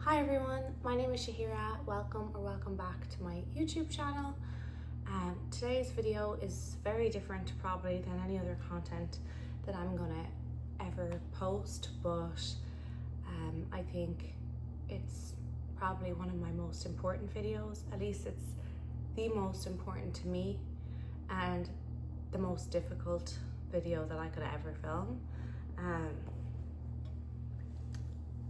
Hi everyone, my name is Shahira. Welcome back to my YouTube channel. Today's video is very different probably than any other content that I'm gonna ever post, but I think it's probably one of my most important videos. At least it's the most important to me and the most difficult video that I could ever film.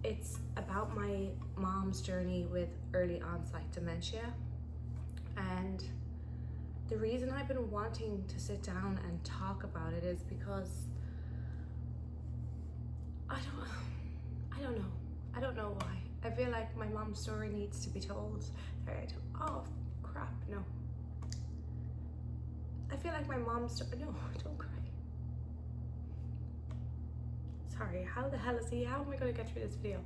It's about my mom's journey with early onset dementia, and the reason I've been wanting to sit down and talk about it is because I don't know why. I feel like my mom's story needs to be told. Oh crap, no. I feel like my mom's story, no, don't cry. Sorry, how the hell is he? How am I going to get through this video?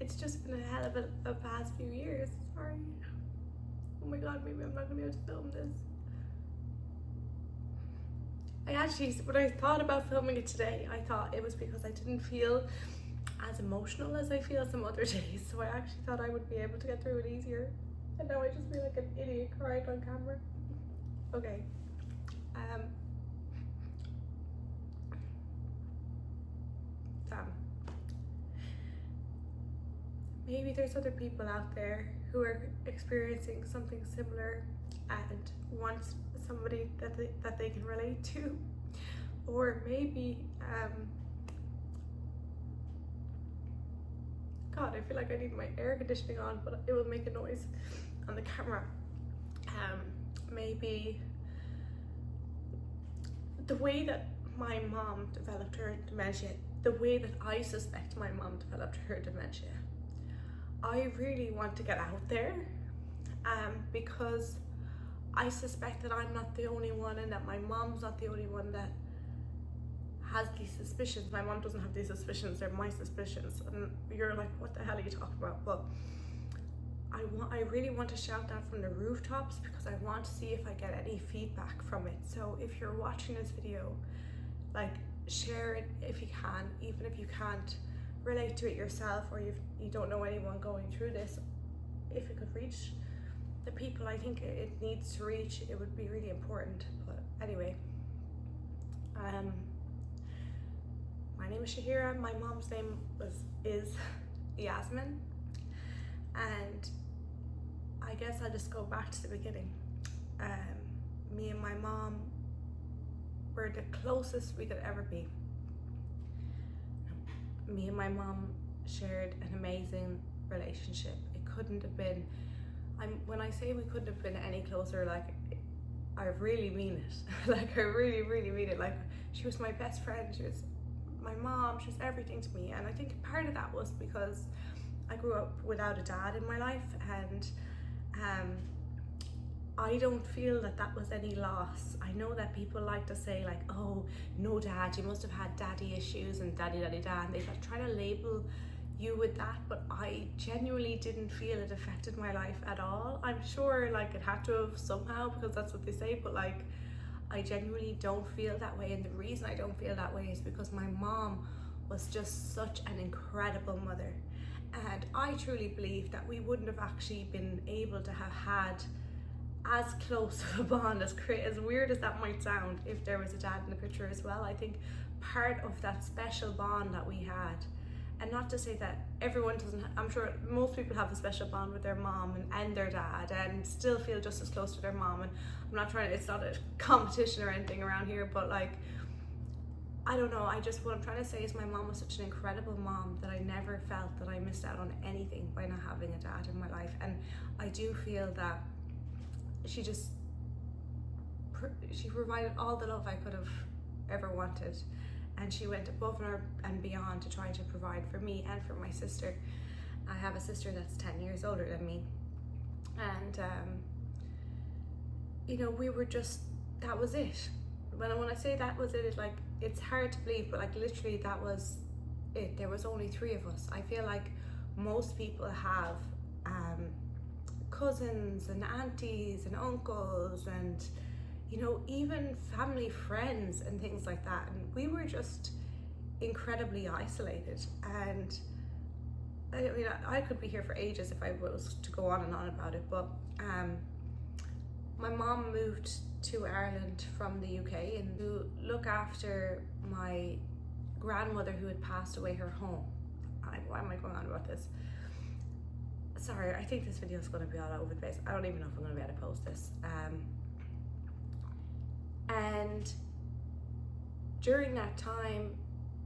It's just been a hell of a past few years. Sorry. Oh my god, maybe I'm not going to be able to film this. When I thought about filming it today, I thought it was because I didn't feel as emotional as I feel some other days. So I actually thought I would be able to get through it easier. And now I just feel like an idiot crying on camera. Okay. Damn. Maybe there's other people out there who are experiencing something similar and want somebody that they can relate to, or maybe God, I feel like I need my air conditioning on, but it will make a noise on the camera. Maybe the way that my mom developed her dementia, the way that I suspect my mom developed her dementia, I really want to get out there because I suspect that I'm not the only one and that my mom's not the only one that has these suspicions. My mom doesn't have these suspicions, they're my suspicions. And you're like, what the hell are you talking about? But I really want to shout that from the rooftops because I want to see if I get any feedback from it. So if you're watching this video, like, share it if you can, even if you can't relate to it yourself, or you don't know anyone going through this. If it could reach the people I think it needs to reach, it would be really important. But anyway, my name is Shahira. My mom's name is Yasmin, and I guess I'll just go back to the beginning. Me and my mom were the closest we could ever be. Me and my mom shared an amazing relationship. It couldn't have been, when I say we couldn't have been any closer, like, I really mean it. Like, I really mean it. Like, she was my best friend, she was my mom, she was everything to me. And I think part of that was because I grew up without a dad in my life, and I don't feel that was any loss. I know that people like to say, like, oh, no dad, you must have had daddy issues and daddy, and they try to label you with that, but I genuinely didn't feel it affected my life at all. I'm sure, like, it had to have somehow, because that's what they say, but like, I genuinely don't feel that way. And the reason I don't feel that way is because my mom was just such an incredible mother. And I truly believe that we wouldn't have actually been able to have had as close of a bond, as weird as that might sound, if there was a dad in the picture as well. I think part of that special bond that we had, and not to say that everyone doesn't, I'm sure most people have a special bond with their mom and their dad and still feel just as close to their mom. And I'm not trying to, it's not a competition or anything around here, but like, I don't know, what I'm trying to say is my mom was such an incredible mom that I never felt that I missed out on anything by not having a dad in my life. And I do feel that she provided all the love I could have ever wanted, and she went above and beyond to try to provide for me and for my sister. I have a sister that's 10 years older than me, and you know, we were just, that was it. When I say that was it, like, it's hard to believe, but like, literally that was it. There was only 3 of us. I feel like most people have cousins and aunties and uncles and, you know, even family friends and things like that, and we were just incredibly isolated. And I mean, I could be here for ages if I was to go on and on about it, but my mom moved to Ireland from the UK and to look after my grandmother who had passed away her home. Why am I going on about this? Sorry, I think this video is going to be all over the place. I don't even know if I'm going to be able to post this. And during that time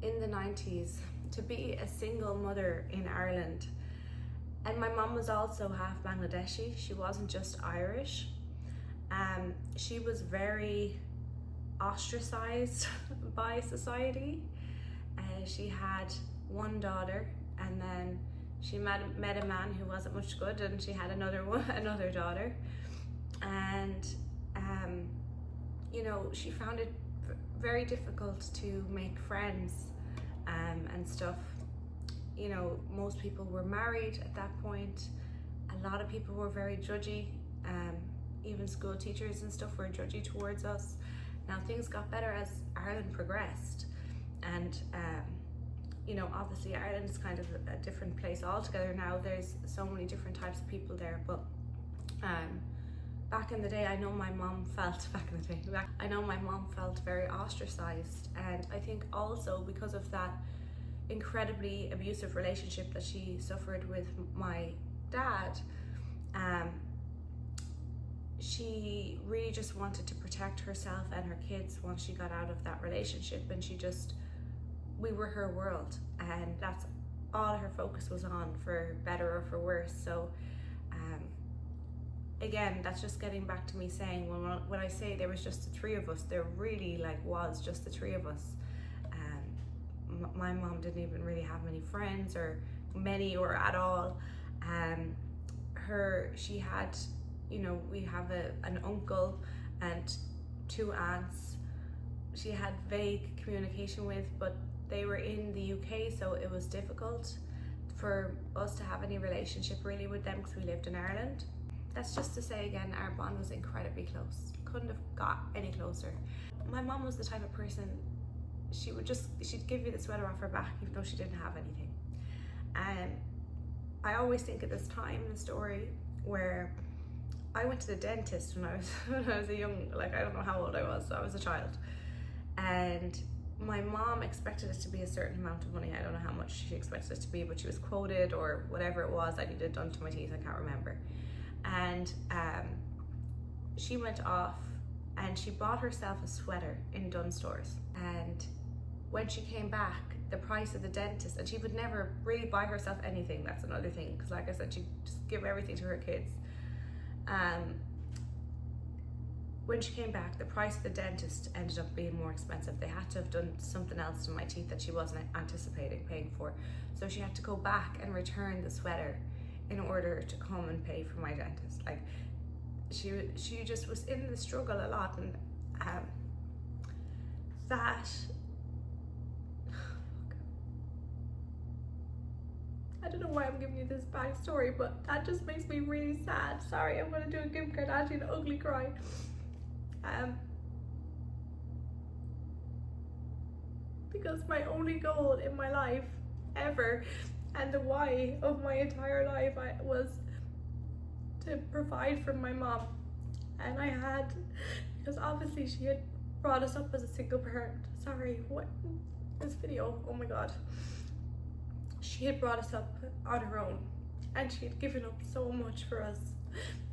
in the 90s, to be a single mother in Ireland, and my mom was also half Bangladeshi, she wasn't just Irish. She was very ostracized by society. She had one daughter, and then she met a man who wasn't much good, and she had another daughter. And you know, she found it very difficult to make friends and stuff. You know, most people were married at that point. A lot of people were very judgy. Even school teachers and stuff were judgy towards us. Now things got better as Ireland progressed, and you know, obviously Ireland is kind of a different place altogether now. There's so many different types of people there, but back in the day, I know my mom felt very ostracized, and I think also because of that incredibly abusive relationship that she suffered with my dad, she really just wanted to protect herself and her kids once she got out of that relationship, and we were her world, and that's all her focus was on, for better or for worse. So again, that's just getting back to me saying, when I say there was just the three of us, there really was just the three of us. My mom didn't even really have many friends, or at all. She had, you know, we have an uncle and two aunts she had vague communication with, but they were in the UK, so it was difficult for us to have any relationship really with them because we lived in Ireland. That's just to say again, our bond was incredibly close. Couldn't have got any closer. My mom was the type of person, she'd give you the sweater off her back even though she didn't have anything. And I always think of this time in the story where I went to the dentist when I was a young, I don't know how old I was, so I was a child. And my mom expected it to be a certain amount of money. I don't know how much she expected it to be, but she was quoted, or whatever it was I needed done to my teeth, I can't remember. And she went off and she bought herself a sweater in Dunnes Stores. And when she came back, the price of the dentist, and she would never really buy herself anything, that's another thing, because like I said, she'd just give everything to her kids. When she came back, the price of the dentist ended up being more expensive. They had to have done something else to my teeth that she wasn't anticipating paying for. So she had to go back and return the sweater in order to come and pay for my dentist. She just was in the struggle a lot, and that, I don't know why I'm giving you this backstory, but that just makes me really sad. Sorry, I'm gonna do a Kim Kardashian ugly cry. Because my only goal in my life ever, and the why of my entire life, was to provide for my mom. And because obviously she had brought us up as a single parent. Sorry, what? This video, oh my god. She had brought us up on her own, and she had given up so much for us,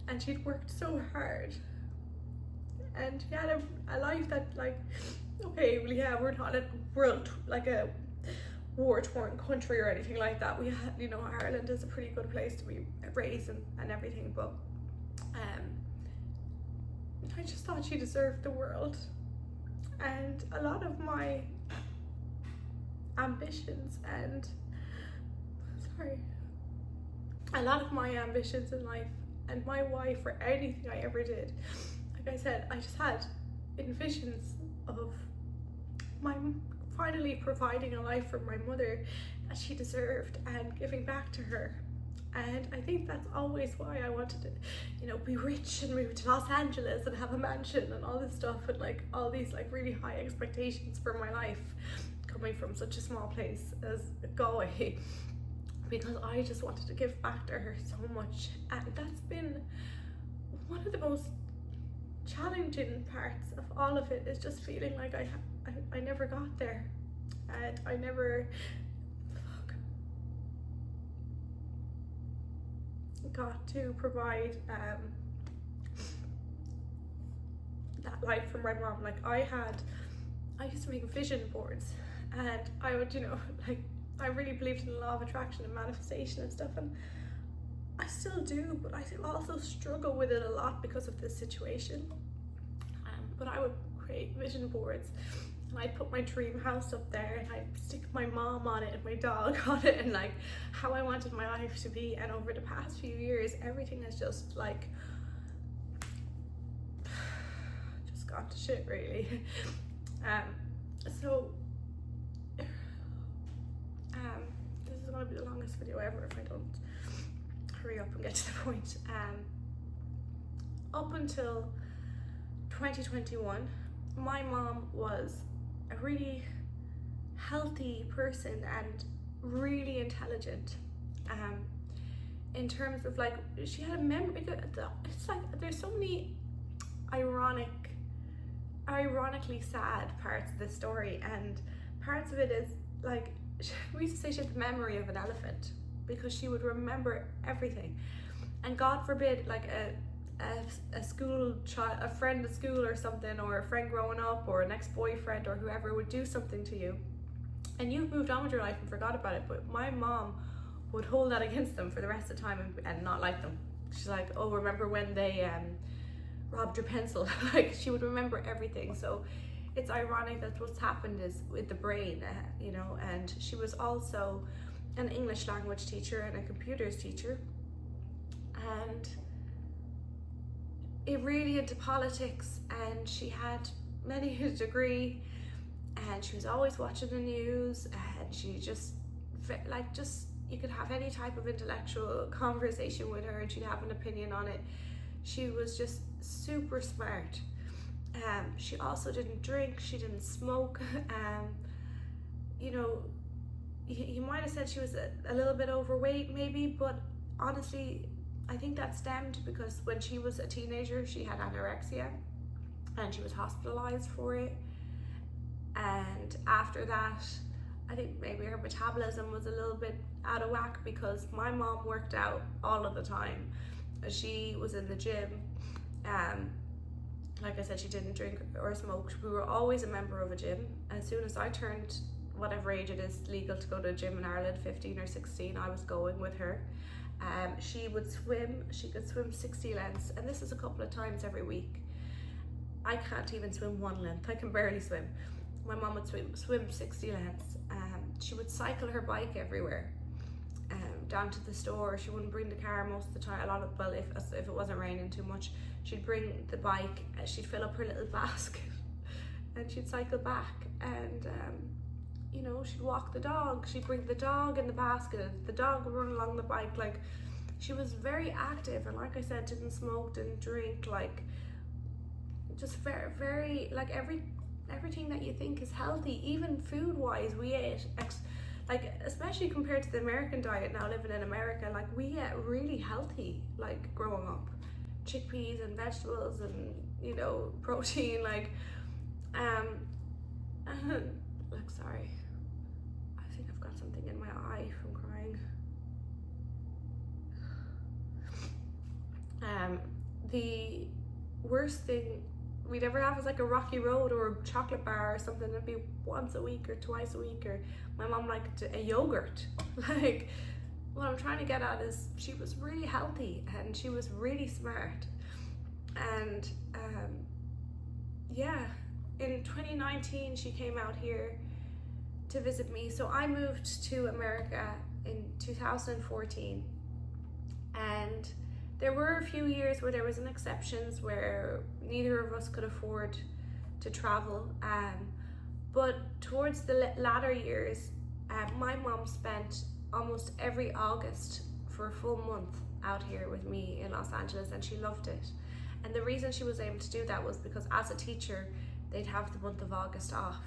and she'd worked so hard. And she had a life that, okay, well, yeah, we're not a world, a war-torn country or anything like that. We had, Ireland is a pretty good place to be raised and everything, but I just thought she deserved the world. And a lot of my ambitions in life, and my why for anything I ever did, like I said, I just had visions of my finally providing a life for my mother that she deserved and giving back to her. And I think that's always why I wanted to, be rich and move to Los Angeles and have a mansion and all this stuff, and all these really high expectations for my life, coming from such a small place as Galway, because I just wanted to give back to her so much, and that's been one of the most challenging parts of all of it, is just feeling like I never got there, and I never got to provide that life for my mom. Like I used to make vision boards, and I would, like, I really believed in the law of attraction and manifestation and stuff, and I still do, but I also struggle with it a lot because of this situation. But I would create vision boards, and I'd put my dream house up there, and I'd stick my mom on it and my dog on it, and like how I wanted my life to be. And over the past few years, everything has just like gone to shit, really. So this is going to be the longest video ever if I don't hurry up and get to the point. Up until 2021, my mom was a really healthy person and really intelligent. In terms of, like, she had a memory. It's like there's so many ironically sad parts of the story, and parts of it is like, we used to say she had the memory of an elephant, because she would remember everything. And God forbid, like a school child, a friend at school or something, or a friend growing up, or an ex-boyfriend or whoever would do something to you, and you've moved on with your life and forgot about it, but my mom would hold that against them for the rest of the time and not like them. She's like, oh, remember when they robbed your pencil? Like, she would remember everything. So it's ironic that what's happened is with the brain, and she was also an English language teacher and a computers teacher, and it really into politics, and she had many a degree, and she was always watching the news, and she just you could have any type of intellectual conversation with her and she'd have an opinion on it. She was just super smart. She also didn't drink, she didn't smoke. You might have said she was a little bit overweight maybe, but honestly I think that stemmed because when she was a teenager she had anorexia and she was hospitalized for it, and after that I think maybe her metabolism was a little bit out of whack, because my mom worked out all of the time. She was in the gym. Like I said, she didn't drink or smoke. We were always a member of a gym. As soon as I turned whatever age it is legal to go to a gym in Ireland, 15 or 16, I was going with her. She would swim. She could swim 60 lengths, and this is a couple of times every week. I can't even swim one length. I can barely swim. My mom would swim 60 lengths. She would cycle her bike everywhere, down to the store. She wouldn't bring the car most of the time. If it wasn't raining too much, she'd bring the bike. She'd fill up her little basket, and she'd cycle back. And she'd walk the dog. She'd bring the dog in the basket. The dog would run along the bike. Like, she was very active, and like I said, didn't smoke, didn't drink. Like, just very, very, like, everything that you think is healthy, even food wise, we ate especially compared to the American diet now, living in America. Like, we ate really healthy, like, growing up. Chickpeas and vegetables and protein, like sorry, I think I've got something in my eye from crying. The worst thing we'd ever have is like a Rocky Road or a chocolate bar or something. It'd be once a week or twice a week. Or my mom liked a yogurt. Like, what I'm trying to get at is she was really healthy and she was really smart. And in 2019 she came out here to visit me. So I moved to America in 2014, and there were a few years where there was an exceptions where neither of us could afford to travel, but towards the latter years, my mom spent almost every August for a full month out here with me in Los Angeles, and she loved it. And the reason she was able to do that was because as a teacher, they'd have the month of August off.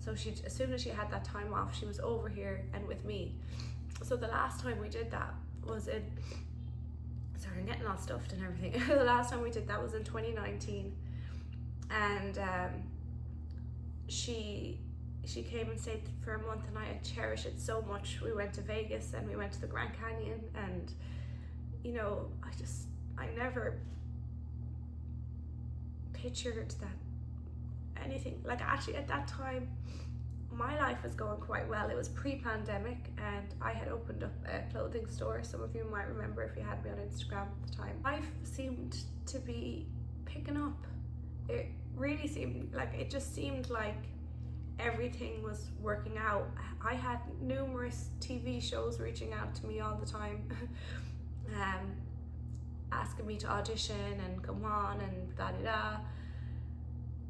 So as soon as she had that time off, she was over here and with me. So the last time we did that was in, sorry, I'm getting all stuffed and everything. The last time we did that was in 2019. And she came and stayed for a month, and I cherish it so much. We went to Vegas and we went to the Grand Canyon, and you know, I never pictured that anything, like actually at that time my life was going quite well. It was pre-pandemic and I had opened up a clothing store. Some of you might remember if you had me on Instagram at the time. Life seemed to be picking up. It really seemed like, it just seemed like everything was working out. I had numerous TV shows reaching out to me all the time, asking me to audition and come on and da-da-da.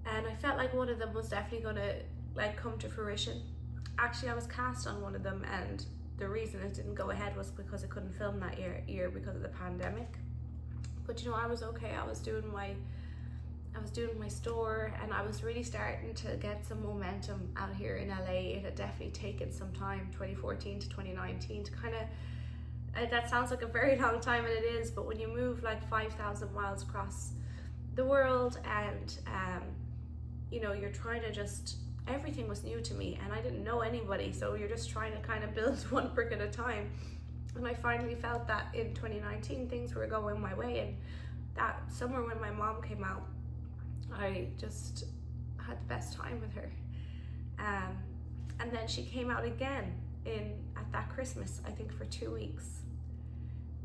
And I felt like one of them was definitely gonna like come to fruition. Actually, I was cast on one of them, and the reason it didn't go ahead was because I couldn't film that year because of the pandemic. But you know, I was okay. I was doing my store, and I was really starting to get some momentum out here in LA. It had definitely taken some time, 2014 to 2019, to kind of, that sounds like a very long time, and it is, but when you move like 5,000 miles across the world, and you know, you're trying to just, everything was new to me and I didn't know anybody, so you're just trying to kind of build one brick at a time. And I finally felt that in 2019 things were going my way, and that summer when my mom came out, I just had the best time with her. And then she came out again at that Christmas, I think for 2 weeks.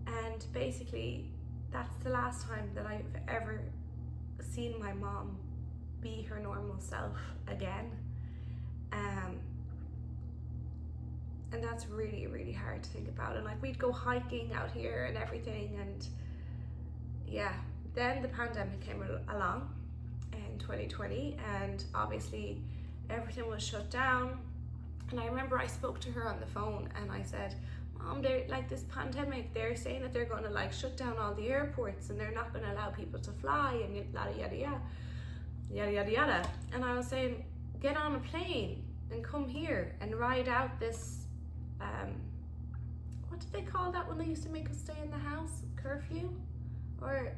And basically that's the last time that I've ever seen my mom be her normal self again. And that's really, really hard to think about. And like, we'd go hiking out here and everything, and yeah, then the pandemic came along in 2020, and obviously everything was shut down. And I remember I spoke to her on the phone and I said, Mom, they're like, this pandemic, they're saying that they're going to like shut down all the airports and they're not going to allow people to fly and yada yada yada yada yada yada. And I was saying, get on a plane and come here and ride out this what did they call that when they used to make us stay in the house? Curfew? Or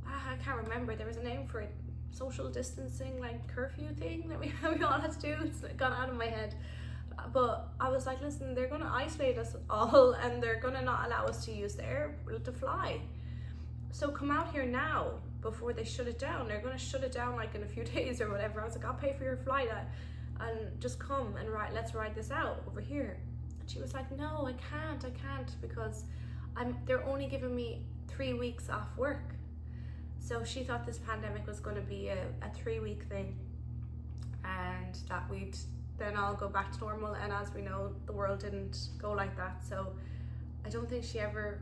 I can't remember. There was a name for it. Social distancing, like curfew thing that we all had to do. It's gone out of my head. But I was like, listen, they're going to isolate us all and they're going to not allow us to use the air to fly. So come out here now before they shut it down. They're going to shut it down like in a few days or whatever. I was like, I'll pay for your flight and just come and let's ride this out over here. And she was like, no, I can't because they're only giving me 3 weeks off work. So she thought this pandemic was going to be a 3-week thing, and that we'd then all go back to normal. And as we know, the world didn't go like that. So I don't think she ever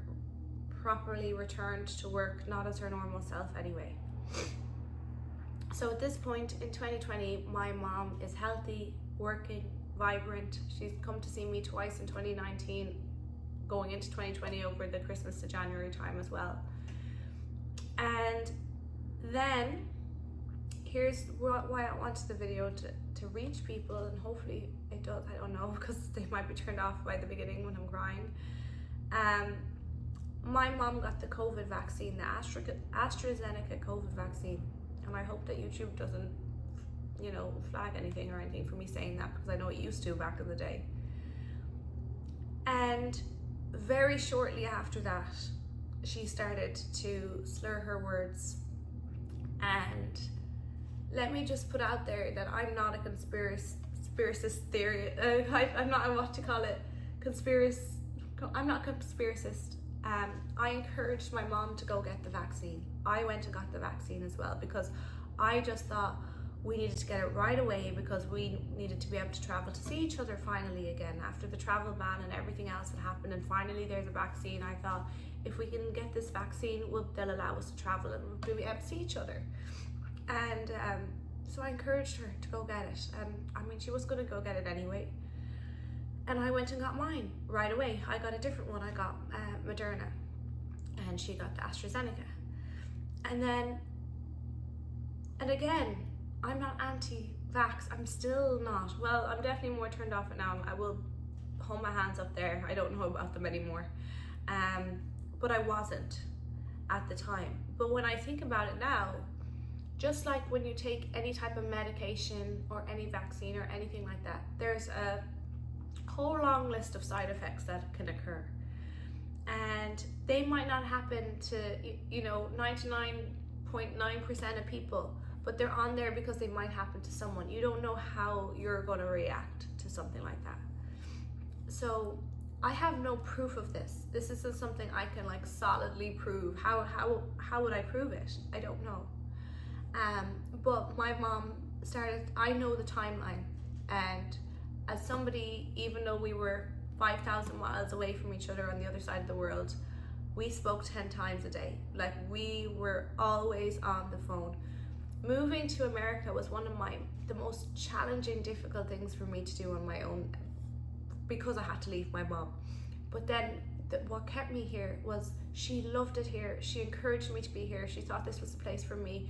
properly returned to work, not as her normal self anyway. So at this point in 2020, my mom is healthy, working, vibrant. She's come to see me twice in 2019, going into 2020 over the Christmas to January time as well. And then here's why I wanted the video to reach people, and hopefully it does, I don't know, because they might be turned off by the beginning when I'm crying. My mom got the COVID vaccine, the AstraZeneca COVID vaccine, and I hope that YouTube doesn't, you know, flag anything or anything for me saying that, because I know it used to back in the day. And very shortly after that, she started to slur her words. And let me just put out there that I'm not a conspiracist theory. I'm not, what to call it, I'm not a conspiracist. I encouraged my mom to go get the vaccine. I went and got the vaccine as well, because I just thought we needed to get it right away, because we needed to be able to travel to see each other finally again after the travel ban and everything else had happened. And finally there's a vaccine. I thought, if we can get this vaccine, they'll allow us to travel and we'll be able to see each other. And so I encouraged her to go get it. And I mean, she was going to go get it anyway. And I went and got mine right away. I got a different one. I got Moderna, and she got the AstraZeneca. And again, I'm not vax, I'm still not. Well, I'm definitely more turned off it now. I will hold my hands up there. I don't know about them anymore. But I wasn't at the time. But when I think about it now, just like when you take any type of medication or any vaccine or anything like that, there's a whole long list of side effects that can occur. And they might not happen to, 99.9% of people, but they're on there because they might happen to someone. You don't know how you're going to react to something like that. So I have no proof of this. This isn't something I can like solidly prove. How would I prove it? I don't know. But my mom I know the timeline, and as somebody, even though we were 5,000 miles away from each other on the other side of the world, we spoke 10 times a day. Like, we were always on the phone. Moving to America was one of the most challenging, difficult things for me to do on my own, because I had to leave my mom. But then what kept me here was she loved it here. She encouraged me to be here. She thought this was the place for me.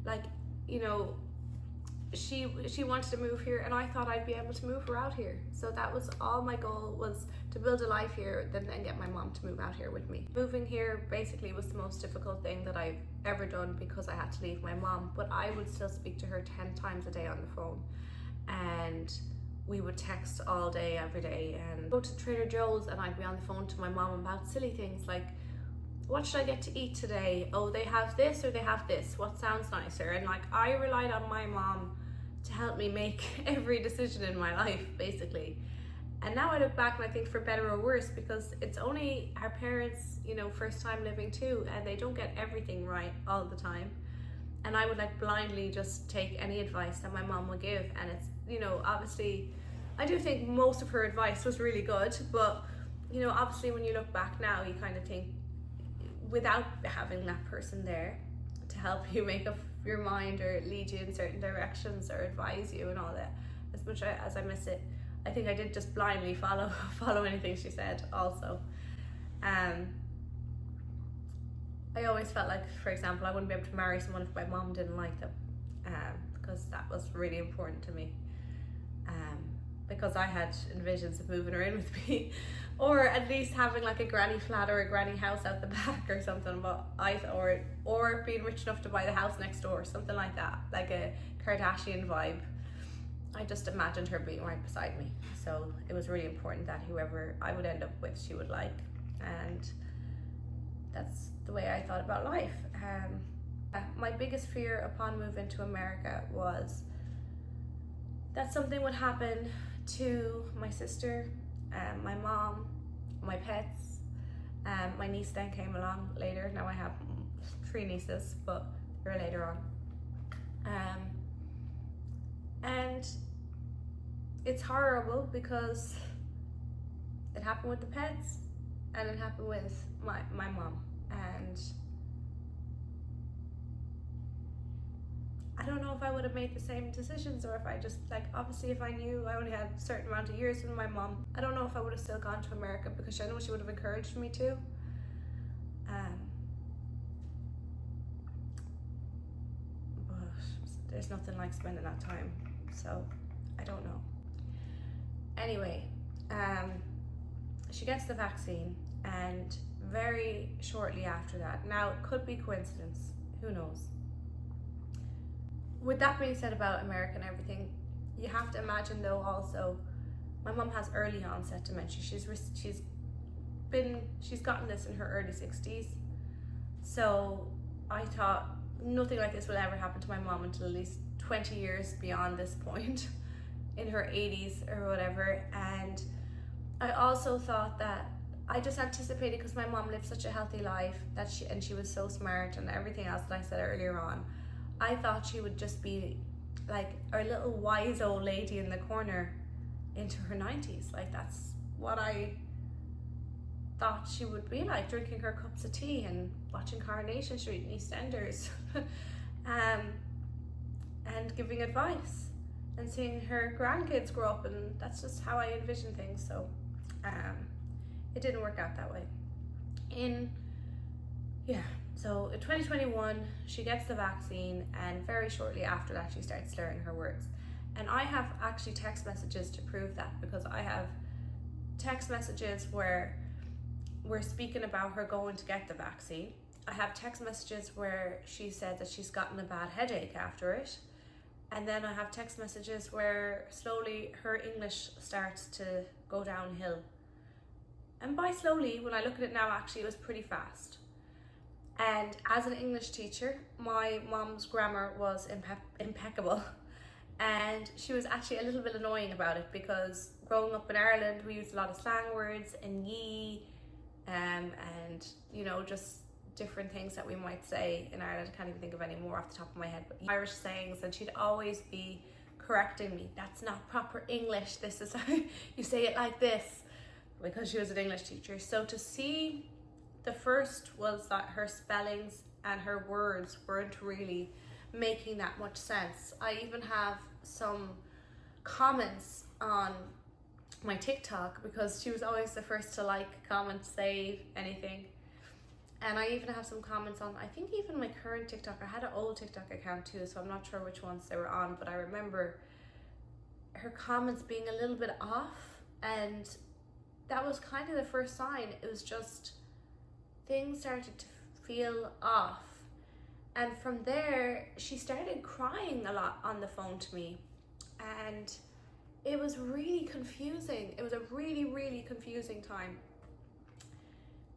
Like, she wanted to move here, and I thought I'd be able to move her out here. So that was all my goal, was to build a life here, then get my mom to move out here with me. Moving here basically was the most difficult thing that I've ever done, because I had to leave my mom, but I would still speak to her 10 times a day on the phone, and we would text all day, every day, and go to Trader Joe's, and I'd be on the phone to my mom about silly things like, what should I get to eat today? Oh, they have this or they have this. What sounds nicer? And like, I relied on my mom to help me make every decision in my life, basically. And now I look back and I think, for better or worse, because it's only our parents, first time living too, and they don't get everything right all the time. And I would like blindly just take any advice that my mom would give. And it's, obviously, I do think most of her advice was really good, but, obviously when you look back now, you kind of think, without having that person there to help you make up your mind or lead you in certain directions or advise you and all that, as much as I miss it, I think I did just blindly follow anything she said also. I always felt like, for example, I wouldn't be able to marry someone if my mom didn't like them, because that was really important to me, because I had visions of moving her in with me, or at least having like a granny flat or a granny house out the back or something, but or being rich enough to buy the house next door, something like that, like a Kardashian vibe. I just imagined her being right beside me, so it was really important that whoever I would end up with, she would like, and that's the way I thought about life. My biggest fear upon moving to America was that something would happen to my sister, my mom, my pets. My niece then came along later. Now I have 3 nieces, but they're later on. And it's horrible because it happened with the pets, and it happened with my mom. And I don't know if I would have made the same decisions, or if I just, like, obviously if I knew I only had a certain amount of years with my mom, I don't know if I would have still gone to America, because I know she would have encouraged me to. But there's nothing like spending that time, so I don't know. Anyway, she gets the vaccine, and very shortly after that, now it could be coincidence, who knows. With that being said about America and everything, you have to imagine though also, my mom has early onset dementia. She's gotten this in her early 60s. So I thought nothing like this will ever happen to my mom until at least 20 years beyond this point, in her 80s or whatever. And I also thought that, I just anticipated, because my mom lived such a healthy life, that she was so smart and everything else that I said earlier on, I thought she would just be like a little wise old lady in the corner into her 90s. Like, that's what I thought she would be like, drinking her cups of tea and watching Coronation Street and EastEnders and giving advice and seeing her grandkids grow up, and that's just how I envisioned things. So it didn't work out that way. So in 2021, she gets the vaccine, and very shortly after that, she starts slurring her words. And I have actually text messages to prove that, because I have text messages where we're speaking about her going to get the vaccine. I have text messages where she said that she's gotten a bad headache after it. And then I have text messages where slowly her English starts to go downhill. And by slowly, when I look at it now, actually it was pretty fast. And as an English teacher, my mom's grammar was impeccable. And she was actually a little bit annoying about it, because growing up in Ireland, we used a lot of slang words and ye, and you know, just different things that we might say in Ireland. I can't even think of any more off the top of my head, but Irish sayings, and she'd always be correcting me. That's not proper English. This is how you say it, like this, because she was an English teacher. So to see, the first was that her spellings and her words weren't really making that much sense. I even have some comments on my TikTok, because she was always the first to like, comment, save, anything. And I even have some comments on, I think even my current TikTok. I had an old TikTok account too, so I'm not sure which ones they were on, but I remember her comments being a little bit off, and that was kind of the first sign. It was just, things started to feel off. And from there, she started crying a lot on the phone to me, and it was really confusing. It was a really, really confusing time.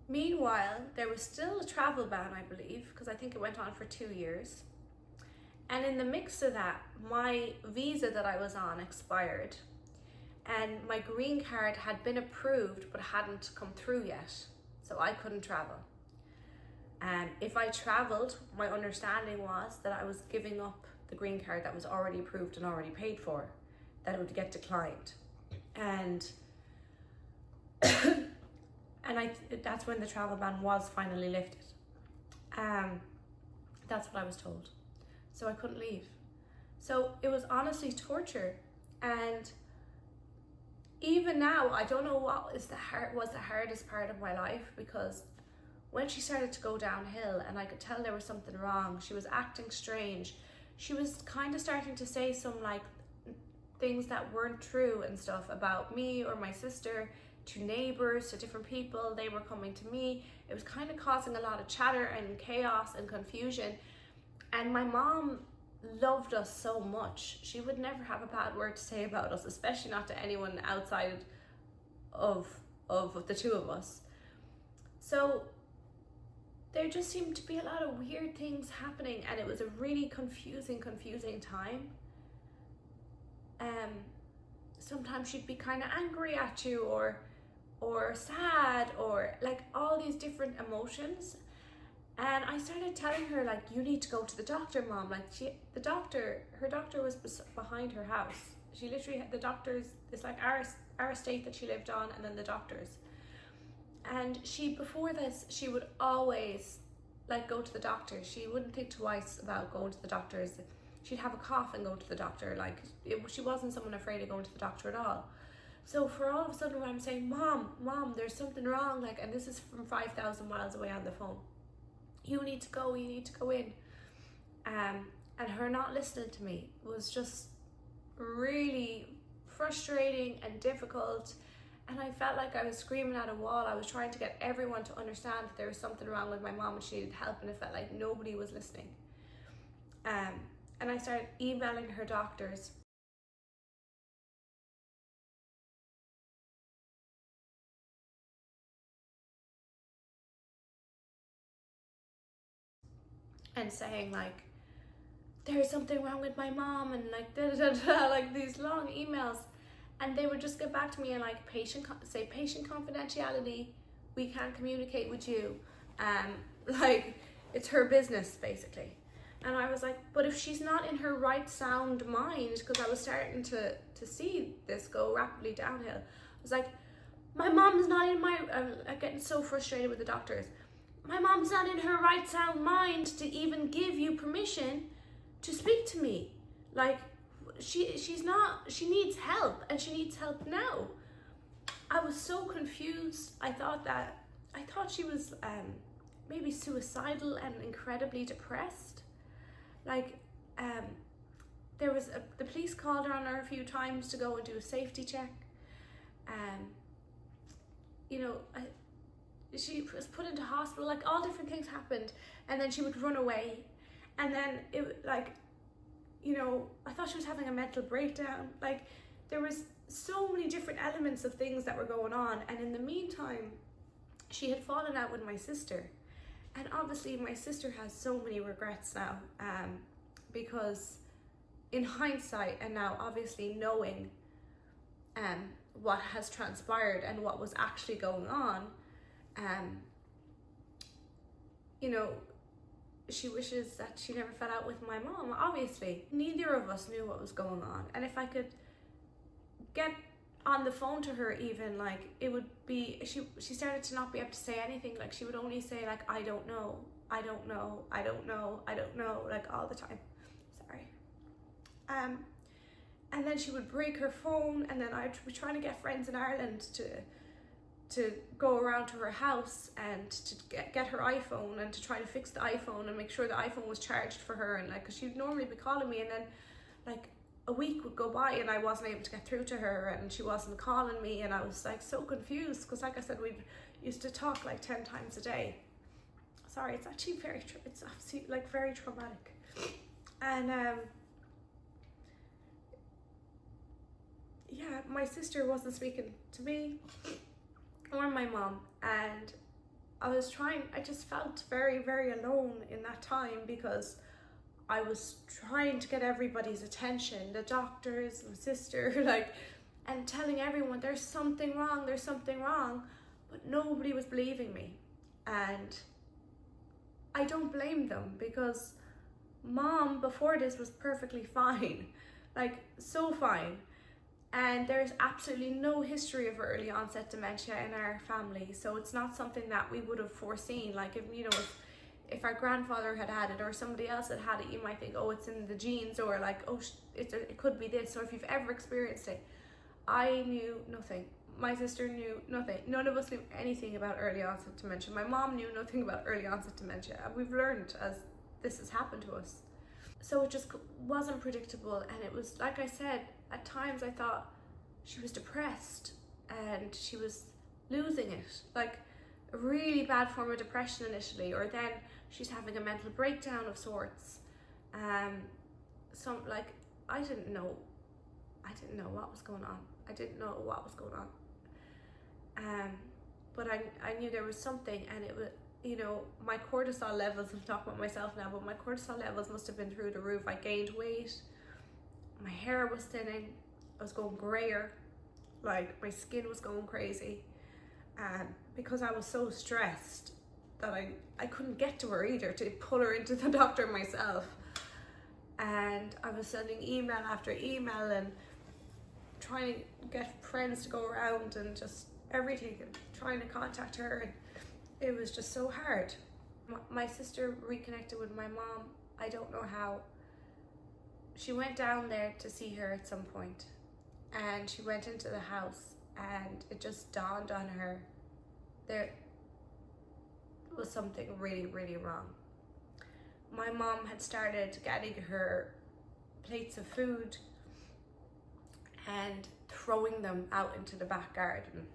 Meanwhile, there was still a travel ban, I believe, because I think it went on for 2 years. And in the mix of that, my visa that I was on expired, and my green card had been approved but hadn't come through yet, so I couldn't travel. And if I traveled, my understanding was that I was giving up the green card that was already approved and already paid for, that it would get declined. And that's when the travel ban was finally lifted. That's what I was told. So I couldn't leave. So it was honestly torture. And even now, I don't know what was the hardest part of my life, because when she started to go downhill and I could tell there was something wrong, she was acting strange. She was kind of starting to say some like things that weren't true and stuff about me or my sister, to neighbors, to different people. They were coming to me. It was kind of causing a lot of chatter and chaos and confusion. And my mom loved us so much. She would never have a bad word to say about us, especially not to anyone outside of the two of us. So there just seemed to be a lot of weird things happening, and it was a really confusing time. Sometimes she'd be kind of angry at you, or sad, or like all these different emotions. And I started telling her, like, you need to go to the doctor, Mom. Like, her doctor was behind her house. She literally had the doctors, it's like our estate that she lived on, and then the doctors. And before this, she would always like go to the doctor. She wouldn't think twice about going to the doctors. She'd have a cough and go to the doctor. Like, she wasn't someone afraid of going to the doctor at all. So for all of a sudden, when I'm saying, Mom, there's something wrong, like, and this is from 5,000 miles away on the phone, you need to go in. And her not listening to me was just really frustrating and difficult. And I felt like I was screaming at a wall. I was trying to get everyone to understand that there was something wrong with my mom and she needed help, and it felt like nobody was listening. And I started emailing her doctors. And saying like, there's something wrong with my mom, and like like these long emails. And they would just get back to me and like, patient confidentiality, we can't communicate with you. Like, it's her business basically. And I was like, but if she's not in her right sound mind, because I was starting to see this go rapidly downhill. I was like, my mom's not in my, I'm getting so frustrated with the doctors. My mom's not in her right sound mind to even give you permission to speak to me. Like, she's not, she needs help, and she needs help now. I was so confused. I thought she was maybe suicidal and incredibly depressed. Like, the police called on her a few times to go and do a safety check. You know, she was put into hospital, like all different things happened, and then she would run away, and then it like, you know, I thought she was having a mental breakdown. Like there was so many different elements of things that were going on, and in the meantime she had fallen out with my sister, and obviously my sister has so many regrets now, because in hindsight and now obviously knowing what has transpired and what was actually going on, you know, she wishes that she never fell out with my mom. Obviously neither of us knew what was going on, and if I could get on the phone to her, even, like, it would be, she started to not be able to say anything. Like she would only say like, I don't know, I don't know, I don't know, I don't know, like all the time. Sorry. And then she would break her phone, and then I'd be trying to get friends in Ireland to go around to her house and to get her iPhone and to try to fix the iPhone and make sure the iPhone was charged for her, and like, because she'd normally be calling me, and then like a week would go by and I wasn't able to get through to her, and she wasn't calling me, and I was like so confused, because like I said, we used to talk like 10 times a day. Sorry, it's actually it's obviously like very traumatic. And yeah, my sister wasn't speaking to me or my mom, and I just felt very, very alone in that time, because I was trying to get everybody's attention, the doctors, my sister, like, and telling everyone there's something wrong, but nobody was believing me. And I don't blame them, because mom before this was perfectly fine, like so fine. And there's absolutely no history of early onset dementia in our family, so it's not something that we would have foreseen. Like, if you know, if our grandfather had it or somebody else had it, you might think, oh, it's in the genes, or like, oh, it could be this. Or if you've ever experienced it, I knew nothing. My sister knew nothing. None of us knew anything about early onset dementia. My mom knew nothing about early onset dementia, and we've learned as this has happened to us. So it just wasn't predictable, and it was, like I said, at times I thought she was depressed and she was losing it, like a really bad form of depression initially, or then she's having a mental breakdown of sorts. Like, I didn't know what was going on. But I knew there was something, and it was, you know, my cortisol levels, I'm talking about myself now, but my cortisol levels must have been through the roof. I gained weight, my hair was thinning, I was going grayer, like my skin was going crazy, because I was so stressed that I couldn't get to her either to pull her into the doctor myself. And I was sending email after email and trying to get friends to go around and just everything, and trying to contact her, and it was just so hard. My sister reconnected with my mom, I don't know how. She went down there to see her at some point, and she went into the house, and it just dawned on her there was something really, really wrong. My mom had started getting her plates of food and throwing them out into the back garden.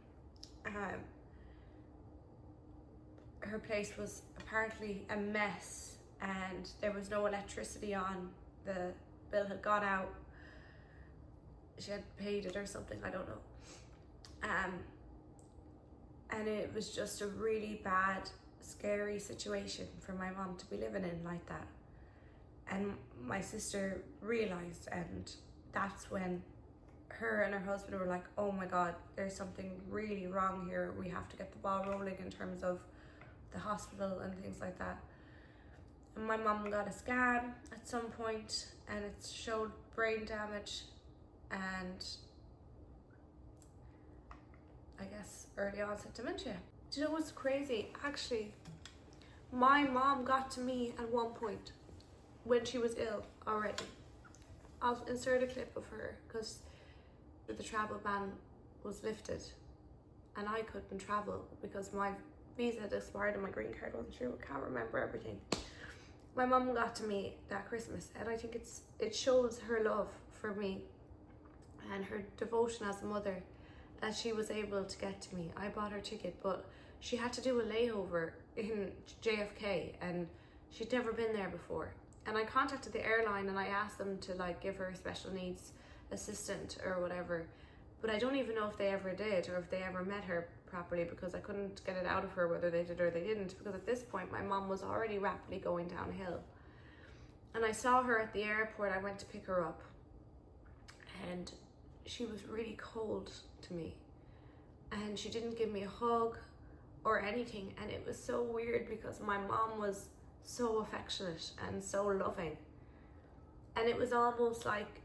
Her place was apparently a mess, and there was no electricity on. The bill had gone out. She had paid it or something, I don't know. And it was just a really bad, scary situation for my mom to be living in like that. And my sister realized, and that's when her and her husband were like, oh my God, there's something really wrong here. We have to get the ball rolling in terms of the hospital and things like that. And my mom got a scan at some point, and it showed brain damage and I guess early onset dementia. Do you know what's crazy? Actually, my mom got to me at one point when she was ill already. I'll insert a clip of her, because the travel ban was lifted and I couldn't travel because my visa had expired and my green card wasn't through. I can't remember everything. my mum got to me that Christmas, and I think it shows her love for me and her devotion as a mother that she was able to get to me. I bought her ticket, but she had to do a layover in JFK, and she'd never been there before. And I contacted the airline and I asked them to like give her a special needs assistant or whatever, but I don't even know if they ever did or if they ever met her properly, because I couldn't get it out of her whether they did or they didn't, because at this point my mom was already rapidly going downhill. And I saw her at the airport. I went to pick her up and she was really cold to me, and she didn't give me a hug or anything, and it was so weird because my mom was so affectionate and so loving, and it was almost like,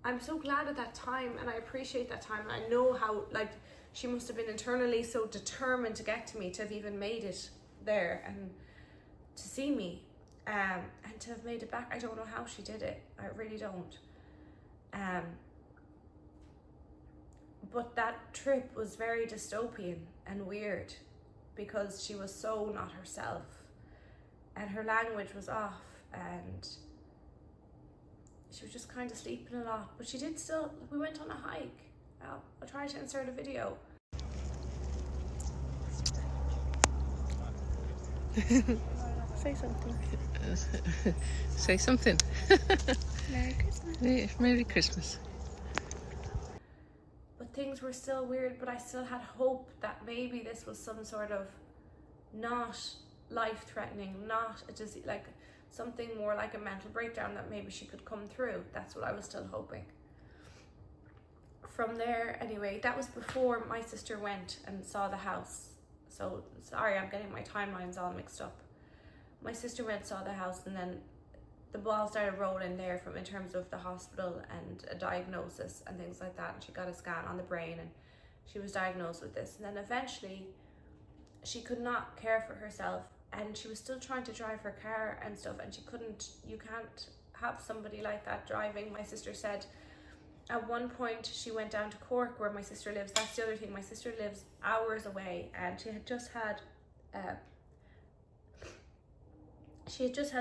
I'm so glad at that time, and I appreciate that time, and I know how like she must have been internally so determined to get to me, to have even made it there and to see me, and to have made it back. I don't know how she did it, I really don't. But that trip was very dystopian and weird because she was so not herself, and her language was off, and she was just kind of sleeping a lot. But she did still, we went on a hike. I'll try to insert a video. Say something. Say something. Merry Christmas. Yeah, Merry Christmas. But things were still weird, but I still had hope that maybe this was some sort of not life-threatening, not a disease, like something more like a mental breakdown, that maybe she could come through. That's what I was still hoping. From there, anyway, that was before my sister went and saw the house. So, sorry, I'm getting my timelines all mixed up. My sister went, saw the house, and then the ball started rolling there from in terms of the hospital and a diagnosis and things like that. And she got a scan on the brain and she was diagnosed with this. And then eventually she could not care for herself, and she was still trying to drive her car and stuff, and she couldn't. You can't have somebody like that driving. My sister said at one point she went down to Cork, where my sister lives. That's the other thing, my sister lives hours away, and she had just had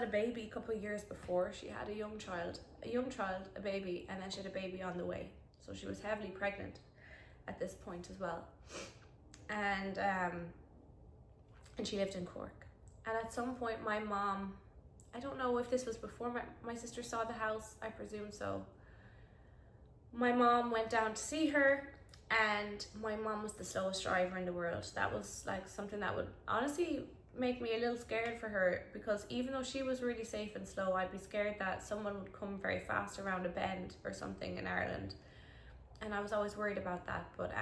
a baby a couple of years before. She had a young child, a baby, and then she had a baby on the way. So she was heavily pregnant at this point as well. And she lived in Cork. And at some point my mom, I don't know if this was before my sister saw the house, I presume so. My mom went down to see her, and my mom was the slowest driver in the world. That was like something that would honestly make me a little scared for her, because even though she was really safe and slow, I'd be scared that someone would come very fast around a bend or something in Ireland, and I was always worried about that. But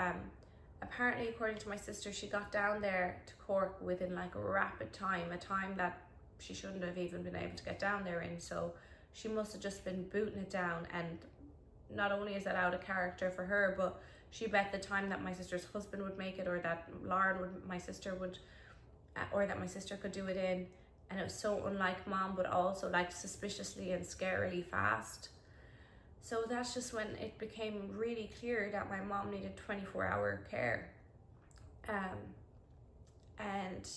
apparently, according to my sister, she got down there to Cork within like a rapid time, a time that she shouldn't have even been able to get down there in. So she must have just been booting it down, and not only is that out of character for her, but she bet the time that my sister's husband would make it, or that Lauren would, my sister would, or that my sister could do it in. And it was so unlike mom, but also like suspiciously and scarily fast. So that's just when it became really clear that my mom needed 24-hour care. And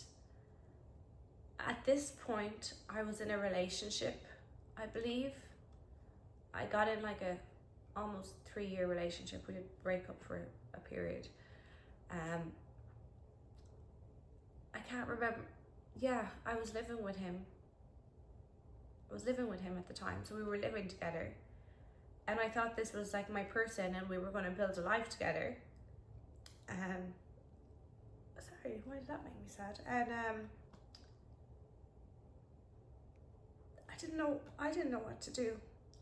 at this point, I was in a relationship, I believe. I got in like a almost 3-year relationship. We did break up for a period. I can't remember. Yeah, I was living with him. I was living with him at the time, so we were living together. And I thought this was like my person, and we were going to build a life together. Sorry, why did that make me sad? And I didn't know what to do,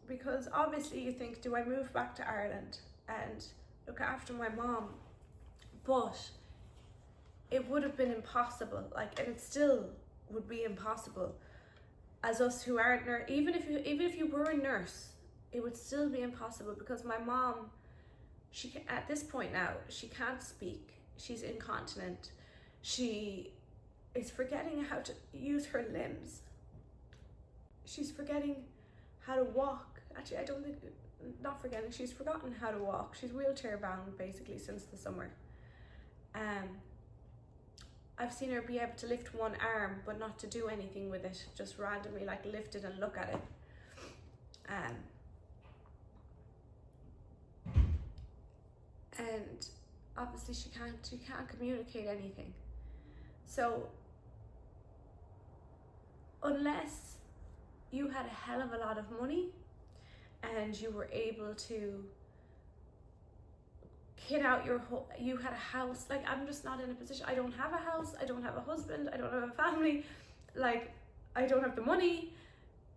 because obviously you think, do I move back to Ireland and look after my mom? But it would have been impossible, like, and it still would be impossible, as us who aren't even if you were a nurse, it would still be impossible, because my mom, at this point now, she can't speak, she's incontinent, she is forgetting how to use her limbs, she's forgetting how to walk. Actually, I don't think, not forgetting, she's forgotten how to walk. She's wheelchair bound basically since the summer. I've seen her be able to lift one arm but not to do anything with it, just randomly like lift it and look at it. And obviously she can't communicate anything. So unless you had a hell of a lot of money and you were able to kid out you had a house, like I'm just not in a position. I don't have a house, I don't have a husband, I don't have a family, like I don't have the money,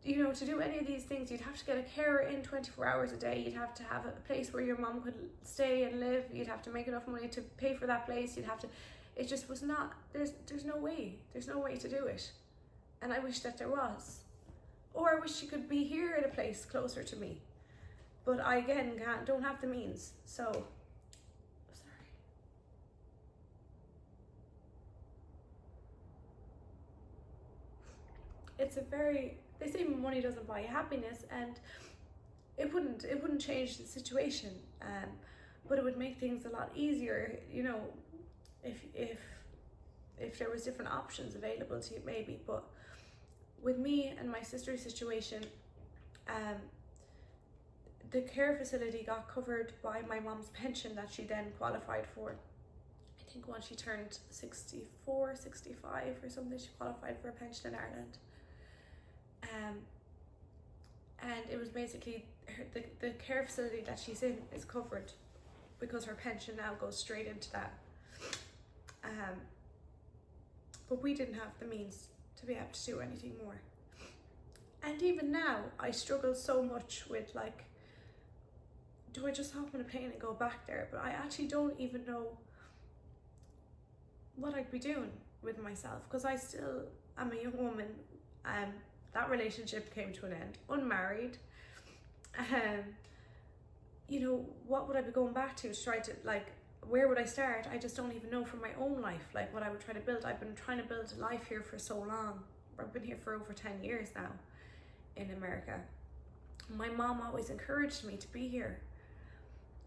you know, to do any of these things. You'd have to get a carer in 24 hours a day. You'd have to have a place where your mom could stay and live. You'd have to make enough money to pay for that place. You'd have to, it just was not, there's no way to do it. And I wish that there was. Or I wish she could be here in a place closer to me. But I, again, don't have the means. So, sorry. It's a very, they say money doesn't buy you happiness, and it wouldn't change the situation, but it would make things a lot easier, you know, if there was different options available to you, maybe. But with me and my sister's situation, the care facility got covered by my mom's pension that she then qualified for. I think once she turned 64, 65 or something, she qualified for a pension in Ireland. And it was basically the care facility that she's in is covered because her pension now goes straight into that. But we didn't have the means to be able to do anything more. And even now, I struggle so much with, like, do I just hop on a plane and go back there? But I actually don't even know what I'd be doing with myself, because I still am a young woman. That relationship came to an end, unmarried. You know, what would I be going back to try to, like, where would I start? I just don't even know from my own life, like, what I would try to build. I've been trying to build a life here for so long. I've been here for over 10 years now in America. My mom always encouraged me to be here,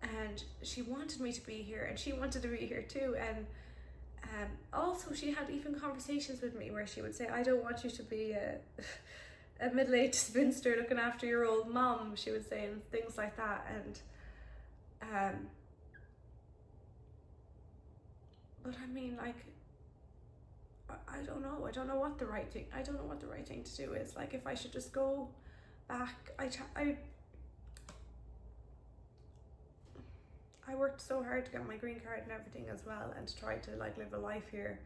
and she wanted me to be here, and she wanted to be here too. And also she had even conversations with me where she would say, I don't want you to be a middle-aged spinster looking after your old mom, she would say, and things like that. And but I mean, like, I don't know what the right thing, to do is. Like, if I should just go back. I worked so hard to get my green card and everything as well, and to try to, like, live a life here.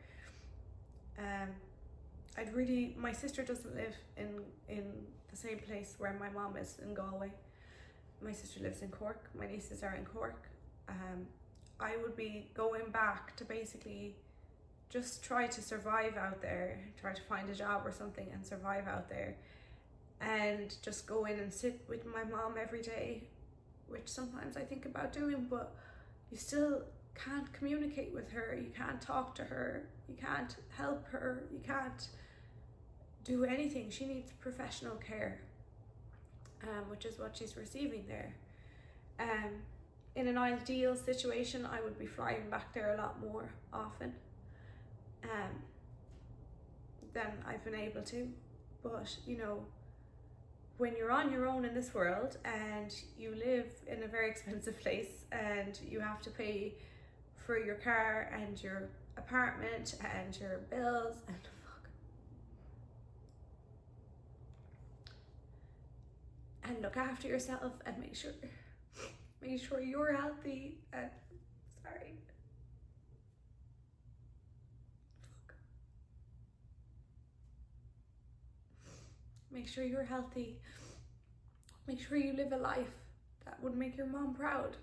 My sister doesn't live in the same place where my mom is, in Galway. My sister lives in Cork. My nieces are in Cork. I would be going back to basically just try to survive out there, try to find a job or something and survive out there, and just go in and sit with my mom every day, which sometimes I think about doing, but you still can't communicate with her, you can't talk to her, you can't help her, you can't do anything. She needs professional care, which is what she's receiving there. In an ideal situation, I would be flying back there a lot more often than I've been able to. But, you know, when you're on your own in this world and you live in a very expensive place and you have to pay for your car and your apartment and your bills and look after yourself and make sure you're healthy, and make sure you're healthy, make sure you live a life that would make your mom proud,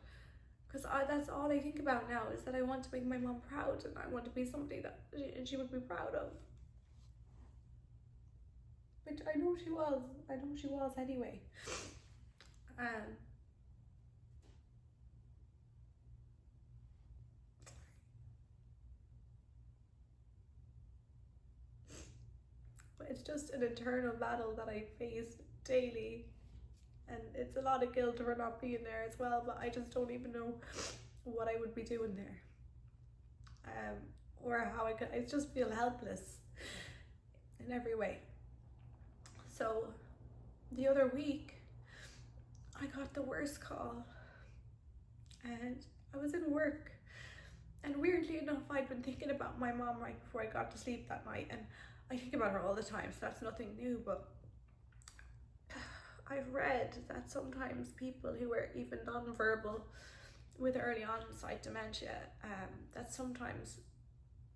because that's all I think about now, is that I want to make my mom proud, and I want to be somebody that she would be proud of, which I know she was anyway. But it's just an internal battle that I face daily, and it's a lot of guilt for not being there as well, but I just don't even know what I would be doing there. or how I just feel helpless in every way. So the other week I got the worst call, and I was in work, and weirdly enough I'd been thinking about my mom right before I got to sleep that night, and I think about her all the time, so that's nothing new. But I've read that sometimes people who are even non-verbal with early onset dementia, that sometimes,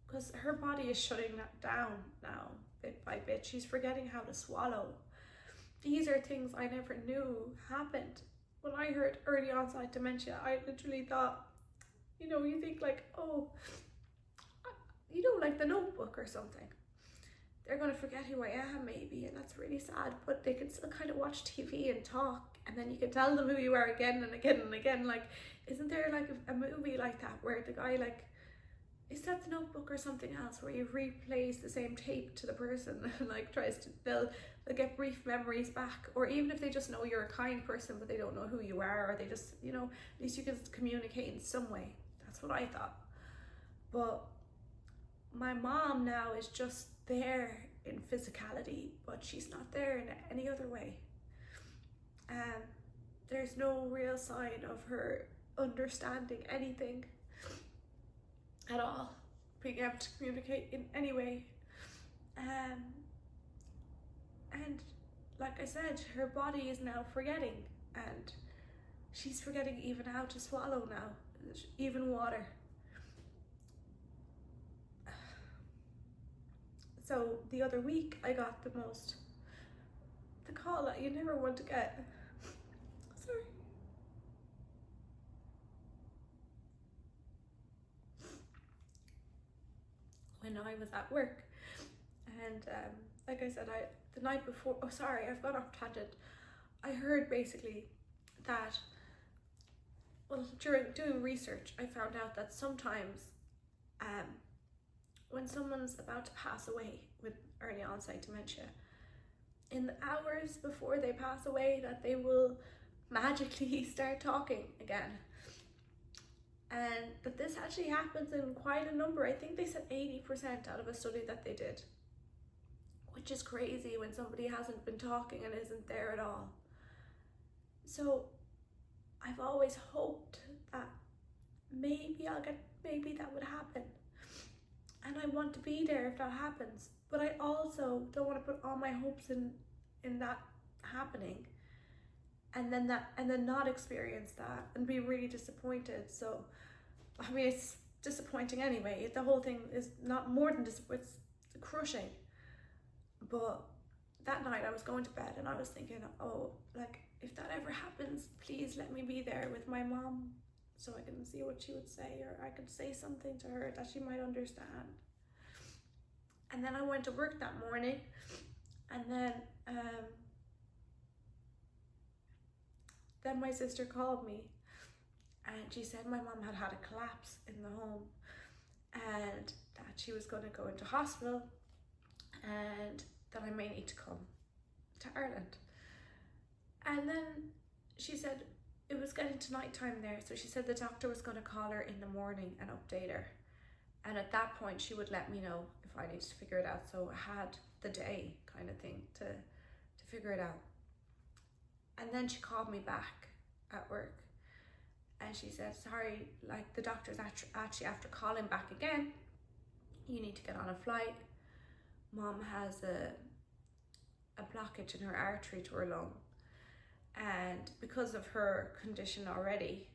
because her body is shutting that down now bit by bit, she's forgetting how to swallow. These are things I never knew happened. When I heard early onset dementia, I literally thought, you think like, oh, like The Notebook or something. They're going to forget who I am maybe, and that's really sad, but they can still kind of watch TV and talk, and then you can tell them who you are again and again and again. Like, isn't there like a movie like that where the guy, like, is that The Notebook or something else, where you replays the same tape to the person and like they'll get brief memories back, or even if they just know you're a kind person but they don't know who you are, or they just, at least you can communicate in some way. That's what I thought. But my mom now is just there in physicality, but she's not there in any other way. There's no real sign of her understanding anything at all, being able to communicate in any way. And like I said, her body is now forgetting, and she's forgetting even how to swallow now, even water. So the other week I got the call that you never want to get. Sorry. When I was at work, and like I said, the night before, I've gone off tangent. I heard basically that, well, during doing research, I found out that sometimes when someone's about to pass away with early onset dementia, in the hours before they pass away, that they will magically start talking again. And that this actually happens in quite a number. I think they said 80% out of a study that they did, which is crazy when somebody hasn't been talking and isn't there at all. So I've always hoped that maybe that would happen, and I want to be there if that happens. But I also don't want to put all my hopes in that happening, and then not experience that and be really disappointed. So I mean, it's disappointing anyway. The whole thing is not more than it's crushing. But that night I was going to bed and I was thinking, oh, like, if that ever happens, please let me be there with my mom so I can see what she would say, or I could say something to her that she might understand. And then I went to work that morning, and then my sister called me, and she said my mom had a collapse in the home, and that she was going to go into hospital, and that I may need to come to Ireland. And then she said it was getting to night time there, so she said the doctor was going to call her in the morning and update her, and at that point she would let me know if I needed to figure it out. So I had the day kind of thing to figure it out. And then she called me back at work, and she said, sorry, like, the doctor's actually after calling back again, you need to get on a flight. Mom has a blockage in her artery to her lung, and because of her condition already,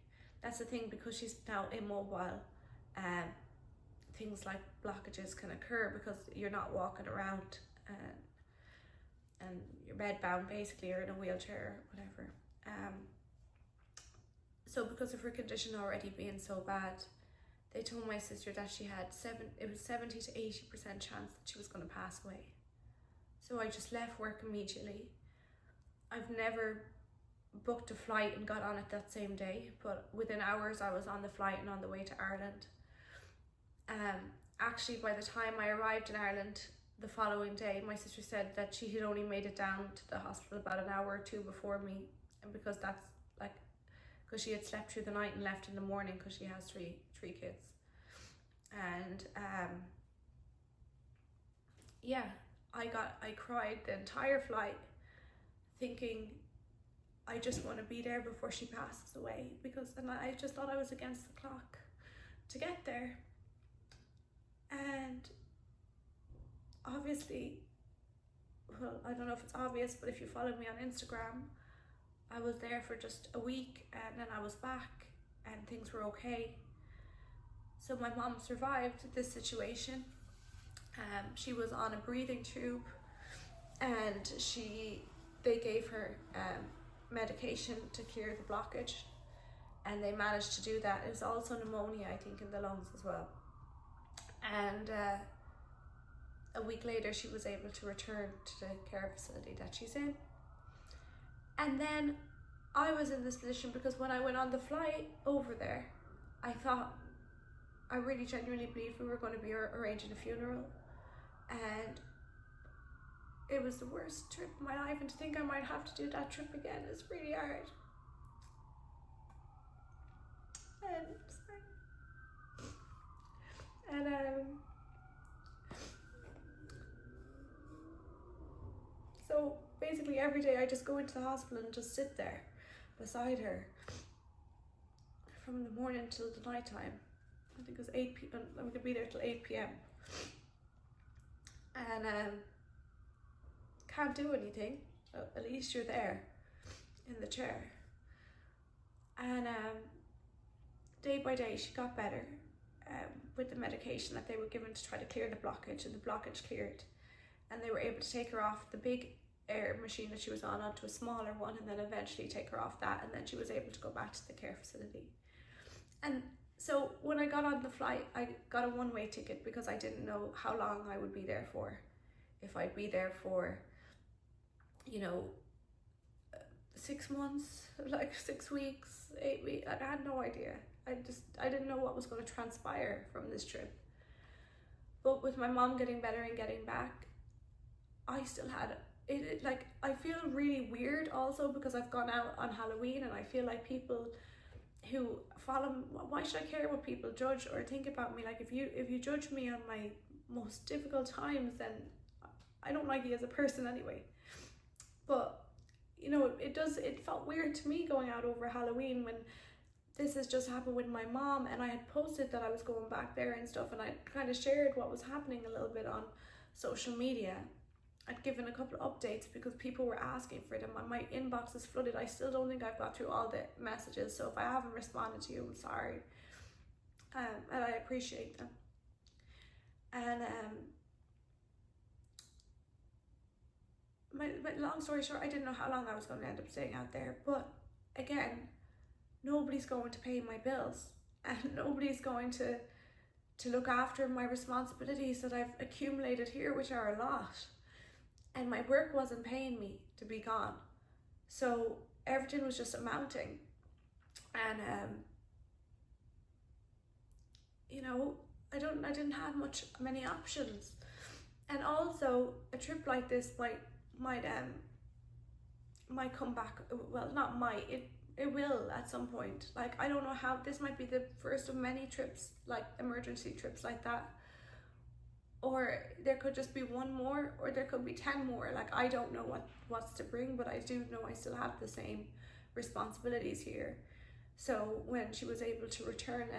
that's the thing, because she's now immobile, things like blockages can occur because you're not walking around, and you're bedbound basically, or in a wheelchair, whatever. So because of her condition already being so bad, they told my sister that she had 70 to 80% chance that she was going to pass away. So I just left work immediately. I've never booked a flight and got on it that same day, but within hours I was on the flight and on the way to Ireland. Actually, by the time I arrived in Ireland the following day, my sister said that she had only made it down to the hospital about an hour or two before me, and because she had slept through the night and left in the morning, because she has three kids. And yeah, I cried the entire flight thinking I just want to be there before she passes away, and I just thought I was against the clock to get there. And obviously, well, I don't know if it's obvious, but if you follow me on Instagram, I was there for just a week and then I was back and things were okay. So my mom survived this situation. She was on a breathing tube, and they gave her medication to clear the blockage, and they managed to do that. It was also pneumonia, I think, in the lungs as well. And a week later she was able to return to the care facility that she's in. And then I was in this position because when I went on the flight over there, I thought, I really genuinely believed we were going to be arranging a funeral, and it was the worst trip of my life, and to think I might have to do that trip again is really hard. So basically every day I just go into the hospital and just sit there beside her from the morning till the night time. I think it was 8 p.m. We could be there till 8 p.m. And can't do anything. At least you're there in the chair. And day by day she got better with the medication that they were given to try to clear the blockage, and the blockage cleared. And they were able to take her off the big air machine that she was on onto a smaller one, and then eventually take her off that, and then she was able to go back to the care facility. And so when I got on the flight, I got a one-way ticket because I didn't know how long I would be there for. If I'd be there for, 6 months, like 6 weeks, 8 weeks, I had no idea. I didn't know what was going to transpire from this trip. But with my mom getting better and getting back, I still had it. Like, I feel really weird also because I've gone out on Halloween, and I feel like people who follow, why should I care what people judge or think about me? Like, if you judge me on my most difficult times, then I don't like you as a person anyway. But it felt weird to me going out over Halloween when this has just happened with my mom, and I had posted that I was going back there and stuff, and I kind of shared what was happening a little bit on social media. I'd given a couple of updates because people were asking for them. My inbox is flooded. I still don't think I've got through all the messages, so if I haven't responded to you, I'm sorry. And I appreciate them. And my long story short, I didn't know how long I was going to end up staying out there, but again, nobody's going to pay my bills, and nobody's going to look after my responsibilities that I've accumulated here, which are a lot. And my work wasn't paying me to be gone. So everything was just amounting. And I didn't have many options. And also a trip like this might come back. Well, not might, it will at some point. Like, I don't know how, this might be the first of many trips, like emergency trips like that. Or there could just be one more, or there could be 10 more. Like, I don't know what's to bring, but I do know I still have the same responsibilities here. So when she was able to return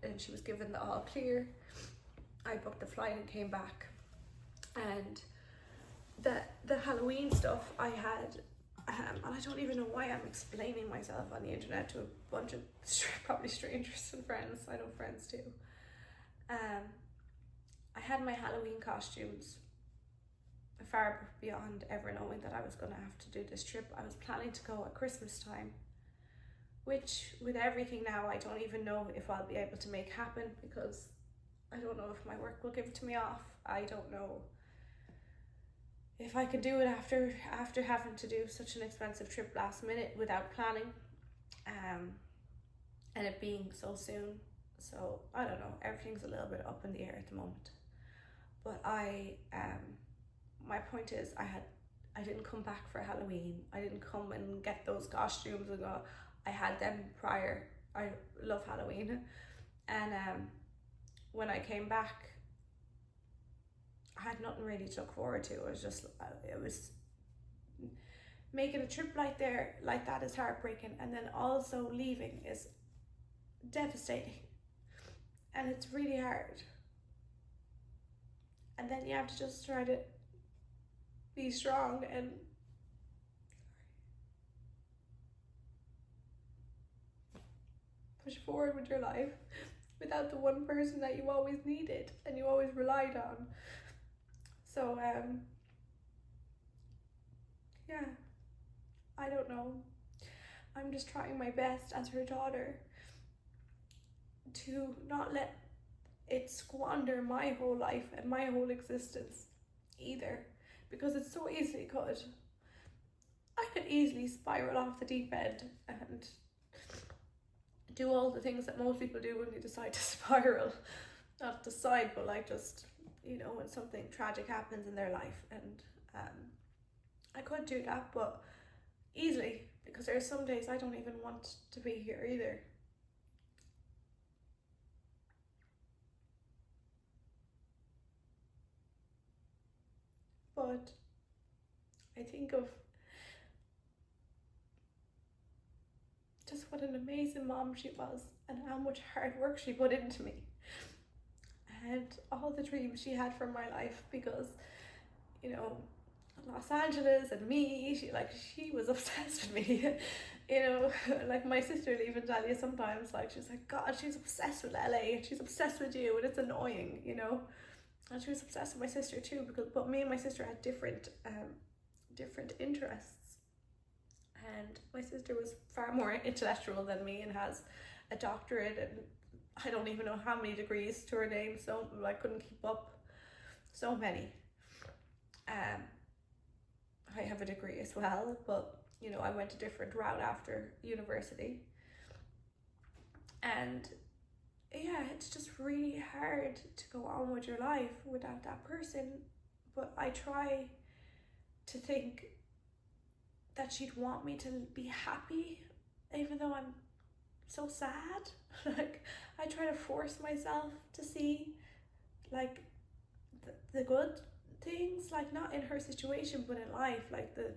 and she was given the all clear, I booked the flight and came back. And the Halloween stuff I had, and I don't even know why I'm explaining myself on the internet to a bunch of probably strangers and friends. I know friends too. I had my Halloween costumes far beyond ever knowing that I was going to have to do this trip. I was planning to go at Christmas time, which with everything now, I don't even know if I'll be able to make happen, because I don't know if my work will give it to me off. I don't know if I could do it after having to do such an expensive trip last minute without planning, and it being so soon. So I don't know, everything's a little bit up in the air at the moment. But my point is, I didn't come back for Halloween. I didn't come and get those costumes and go. I had them prior. I love Halloween. And when I came back, I had nothing really to look forward to. It was making a trip like that is heartbreaking, and then also leaving is devastating, and it's really hard. And then you have to just try to be strong and push forward with your life without the one person that you always needed and you always relied on. So yeah, I don't know. I'm just trying my best as her daughter to not let it squander my whole life and my whole existence either, because it so easily could. I could easily spiral off the deep end and do all the things that most people do when they decide to spiral. Not decide, but like just, when something tragic happens in their life. And I could do that, but easily, because there's some days I don't even want to be here either. But I think of just what an amazing mom she was and how much hard work she put into me and all the dreams she had for my life, because Los Angeles and me, she was obsessed with me. Like my sister will even tell you sometimes, like, she's like, God, she's obsessed with LA and she's obsessed with you, and it's annoying. And she was obsessed with my sister too, but me and my sister had different interests. And my sister was far more intellectual than me and has a doctorate, and I don't even know how many degrees to her name, so I couldn't keep up. So many. I have a degree as well, but I went a different route after university. And yeah, it's just really hard to go on with your life without that person. But I try to think that she'd want me to be happy, even though I'm so sad. Like, I try to force myself to see, like, the good things, like, not in her situation, but in life, like to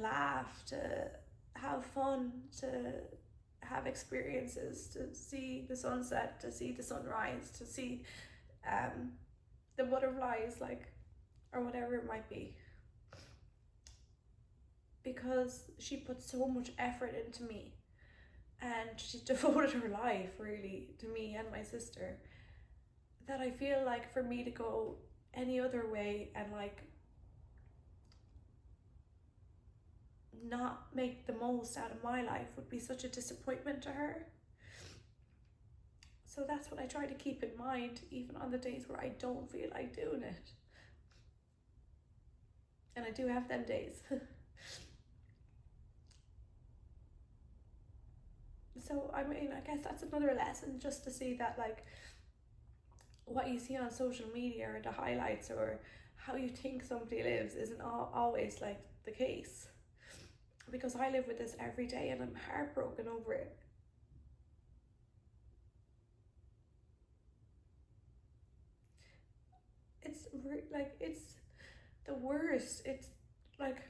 laugh, to have fun, to have experiences, to see the sunset, to see the sunrise, to see the butterflies, like, or whatever it might be. Because she put so much effort into me, and she devoted her life really to me and my sister, that I feel like for me to go any other way and like not make the most out of my life would be such a disappointment to her. So that's what I try to keep in mind, even on the days where I don't feel like doing it. And I do have them days. So I mean, I guess that's another lesson, just to see that, like, what you see on social media or the highlights or how you think somebody lives isn't always like the case. Because I live with this every day and I'm heartbroken over it. It's it's the worst. It's like,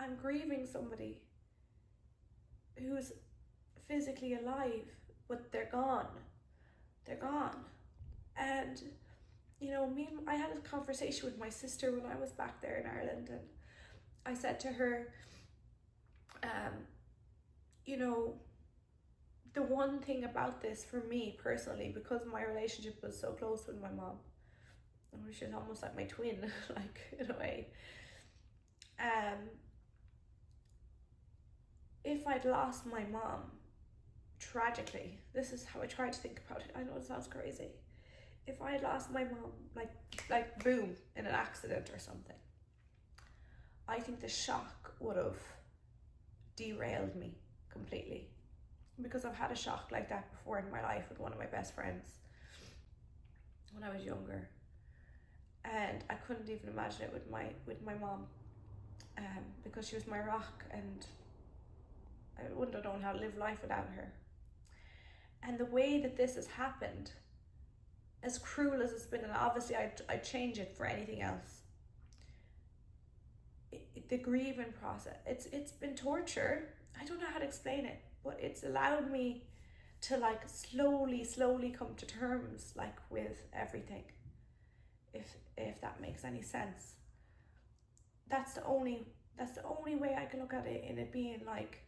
I'm grieving somebody who's physically alive, but they're gone. They're gone. And I had a conversation with my sister when I was back there in Ireland, and I said to her, the one thing about this for me personally, because my relationship was so close with my mom, she's almost like my twin, like, in a way. If I'd lost my mom tragically, this is how I try to think about it. I know it sounds crazy. If I had lost my mom, like boom, in an accident or something, I think the shock would have derailed me completely, because I've had a shock like that before in my life with one of my best friends when I was younger, and I couldn't even imagine it with my mom, because she was my rock, and I wouldn't have known how to live life without her. And the way that this has happened, as cruel as it's been, and obviously I'd change it for anything else, the grieving process, it's been torture. I don't know how to explain it, but it's allowed me to like slowly come to terms like with everything, if that makes any sense. That's the only way I can look at it, in it being like,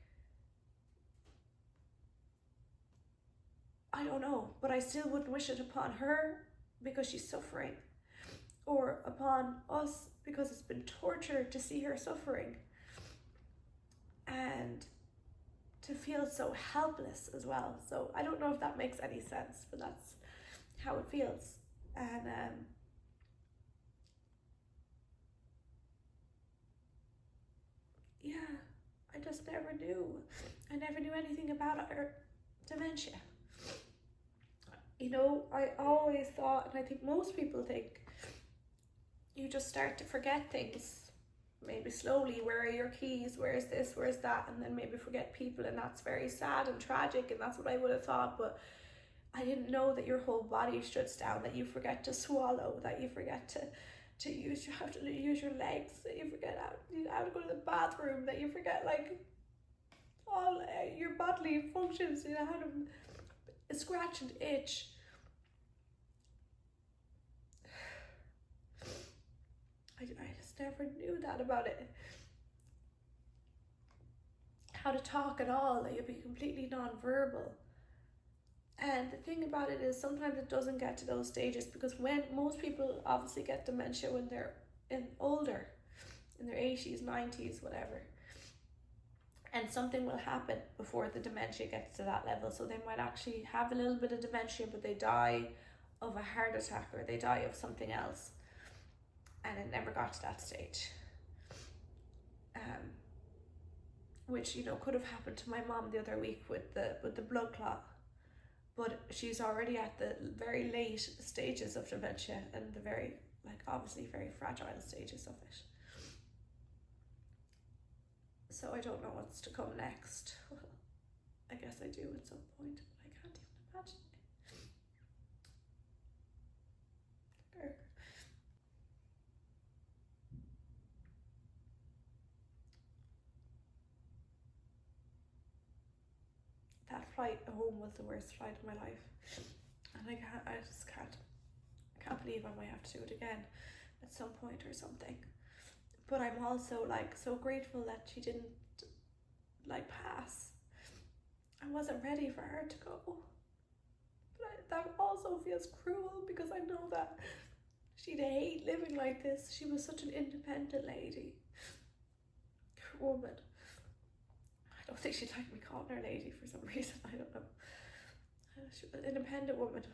I don't know, but I still wouldn't wish it upon her because she's suffering, or upon us because it's been torture to see her suffering, and to feel so helpless as well. So I don't know if that makes any sense, but that's how it feels. And yeah, I just never knew. I never knew anything about her dementia. You know, I always thought, and I think most people think, you just start to forget things, maybe slowly. Where are your keys? Where's this? Where's that? And then maybe forget people, and that's very sad and tragic, and that's what I would have thought. But I didn't know that your whole body shuts down, that you forget to swallow, that you forget to use, you have to use your legs, that you forget how to go to the bathroom, that you forget like all your bodily functions, you know, how to scratch and itch. I just never knew that about it. How to talk at all, that you'd be completely non-verbal. And the thing about it is, sometimes it doesn't get to those stages, because when most people obviously get dementia when they're older, in their 80s, 90s, whatever. And something will happen before the dementia gets to that level. So they might actually have a little bit of dementia, but they die of a heart attack, or they die of something else. And it never got to that stage. Which, you know, could have happened to my mom the other week with the blood clot. But she's already at the very late stages of dementia, and the very, like, obviously very fragile stages of it. So I don't know what's to come next. Well, I guess I do at some point, but I can't even imagine it. That flight home was the worst flight of my life, and I just can't believe I might have to do it again at some point or something. But I'm also like so grateful that she didn't like pass. I wasn't ready for her to go, but that also feels cruel, because I know that she'd hate living like this. She was such an independent lady, woman. I don't think she'd like me calling her lady for some reason, I don't know. She was an independent woman,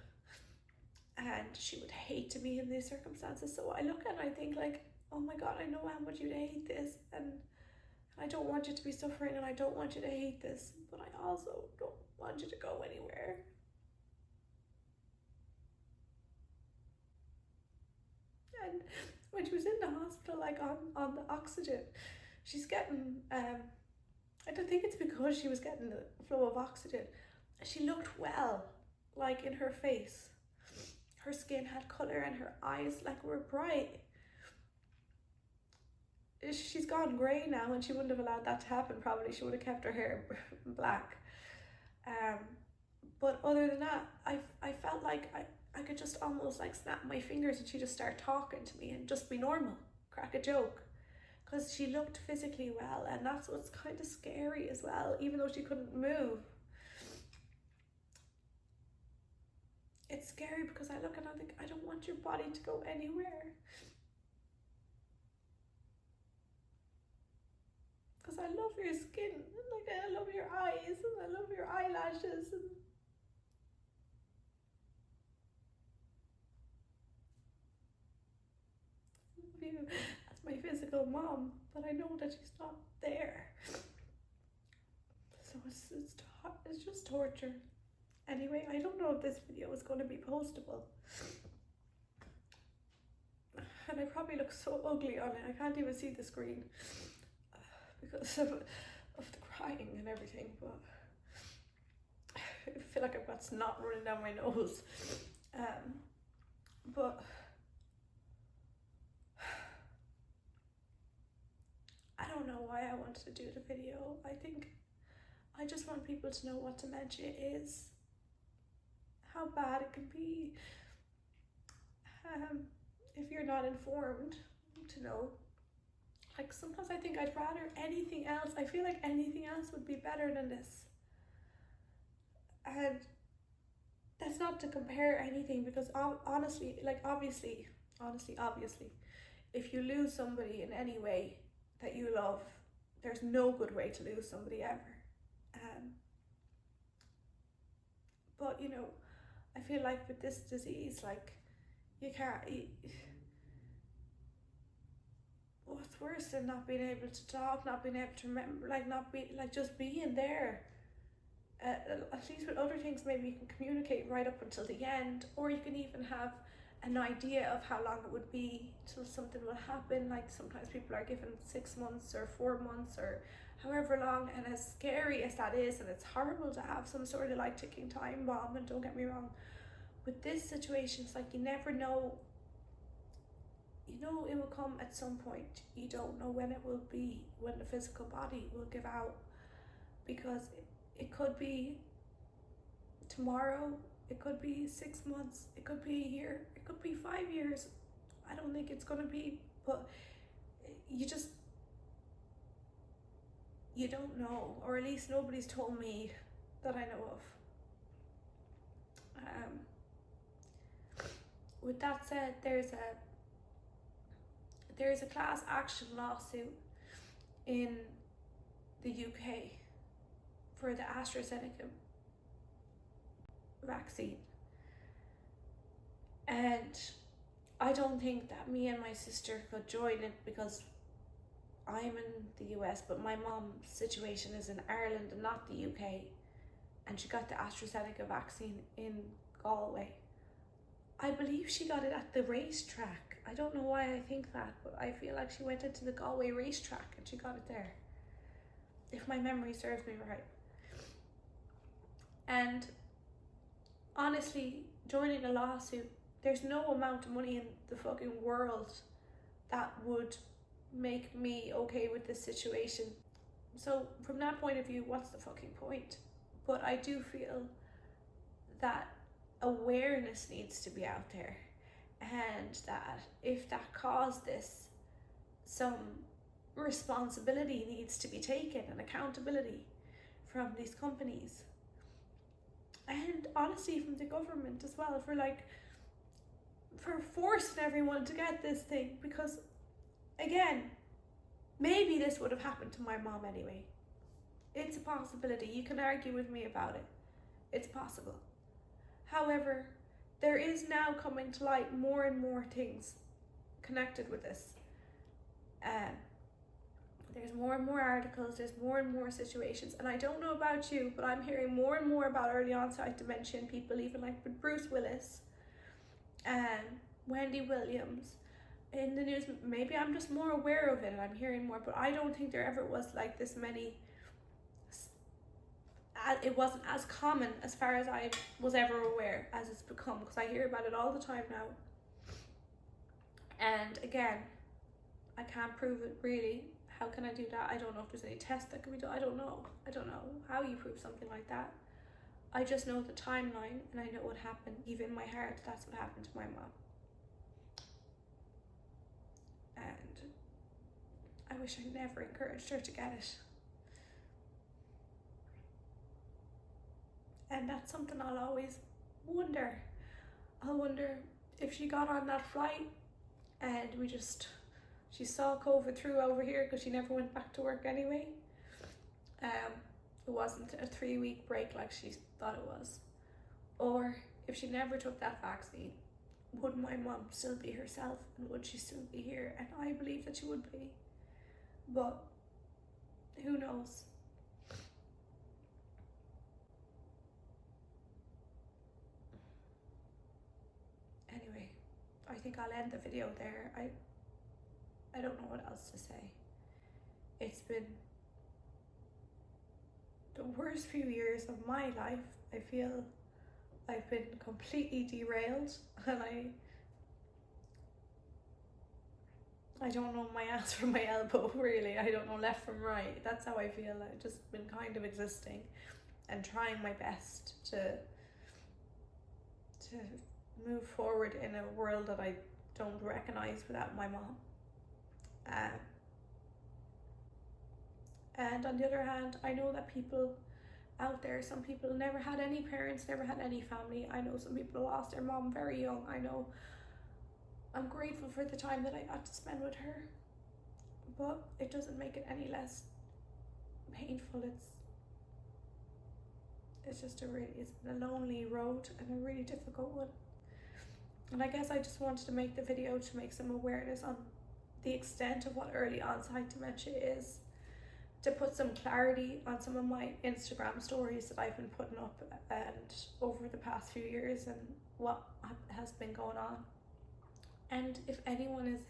and she would hate to be in these circumstances. So I look at it and I think like, oh my God, I know how much you'd hate this, and I don't want you to be suffering, and I don't want you to hate this, but I also don't want you to go anywhere. And when she was in the hospital, like on the oxygen, she's getting I don't think it's because she was getting the flow of oxygen. She looked well, like in her face. Her skin had colour, and her eyes like were bright. She's gone grey now, and she wouldn't have allowed that to happen. Probably she would have kept her hair black. But other than that, I felt like I could just almost like snap my fingers and she'd just start talking to me and just be normal, crack a joke. Because she looked physically well, and that's what's kind of scary as well, even though she couldn't move. It's scary because I look and I think, I don't want your body to go anywhere. Because I love your skin, and like I love your eyes, and I love your eyelashes, and you as my physical mom, but I know that she's not there. So it's just torture. Anyway, I don't know if this video is going to be postable. And I probably look so ugly on it. I can't even see the screen because of the crying and everything, but I feel like I've got snot running down my nose. But I don't know why I wanted to do the video. I think I just want people to know what dementia is, how bad it can be. If you're not informed, to know. Like, sometimes I think I'd rather anything else. I feel like anything else would be better than this. And that's not to compare anything, because honestly, like, obviously, if you lose somebody in any way that you love, there's no good way to lose somebody ever. But you know, I feel like with this disease, like, you can't. What's worse than not being able to talk, not being able to remember, like, not be like just being there. At least with other things, maybe you can communicate right up until the end, or you can even have an idea of how long it would be till something will happen. Like, sometimes people are given 6 months or 4 months or however long, and as scary as that is, and it's horrible to have some sort of like ticking time bomb, and don't get me wrong, with this situation, it's like you never know. You know it will come at some point. You don't know when it will be, when the physical body will give out, because it could be tomorrow, it could be 6 months, it could be a year, it could be 5 years. I don't think it's gonna be, but you don't know, or at least nobody's told me that I know of. With that said, there's a class action lawsuit in the UK for the AstraZeneca vaccine, and I don't think that me and my sister could join it, because I'm in the US, but my mom's situation is in Ireland and not the UK, and she got the AstraZeneca vaccine in Galway. I believe she got it at the racetrack. I don't know why I think that, but I feel like she went into the Galway racetrack and she got it there, if my memory serves me right. And honestly, joining a lawsuit, there's no amount of money in the fucking world that would make me okay with this situation. So from that point of view, what's the fucking point? But I do feel that awareness needs to be out there, and that if that caused this, some responsibility needs to be taken and accountability from these companies, and honestly from the government as well, for forcing everyone to get this thing. Because again, maybe this would have happened to my mom anyway. It's a possibility. You can argue with me about it. It's possible. However, there is now coming to light more and more things connected with this. There's more and more articles, there's more and more situations, and I don't know about you, but I'm hearing more and more about early onset dementia in people, even like with Bruce Willis and Wendy Williams in the news. Maybe I'm just more aware of it and I'm hearing more, but I don't think there ever was like this many. It wasn't as common, as far as I was ever aware, as it's become, because I hear about it all the time now. And again, I can't prove it really. How can I do that? I don't know if there's any test that can be done. I don't know how you prove something like that. I just know the timeline, and I know what happened. Even in my heart, that's what happened to my mom. And I wish I never encouraged her to get it. And that's something I'll always wonder. I'll wonder if she got on that flight and she saw COVID through over here, because she never went back to work anyway. It wasn't a 3-week break like she thought it was. Or if she never took that vaccine, would my mom still be herself, and would she still be here? And I believe that she would be. But who knows? Anyway, I think I'll end the video there. I don't know what else to say. It's been worst few years of my life. I feel I've been completely derailed, and I don't know my ass from my elbow, really. I don't know left from right. That's how I feel. I've just been kind of existing and trying my best to move forward in a world that I don't recognize without my mom. And on the other hand, I know that people out there, some people never had any parents, never had any family. I know some people lost their mom very young. I know I'm grateful for the time that I got to spend with her, but it doesn't make it any less painful. It's just it's a lonely road and a really difficult one. And I guess I just wanted to make the video to make some awareness on the extent of what early onset dementia is, to put some clarity on some of my Instagram stories that I've been putting up and over the past few years and what has been going on. And if anyone is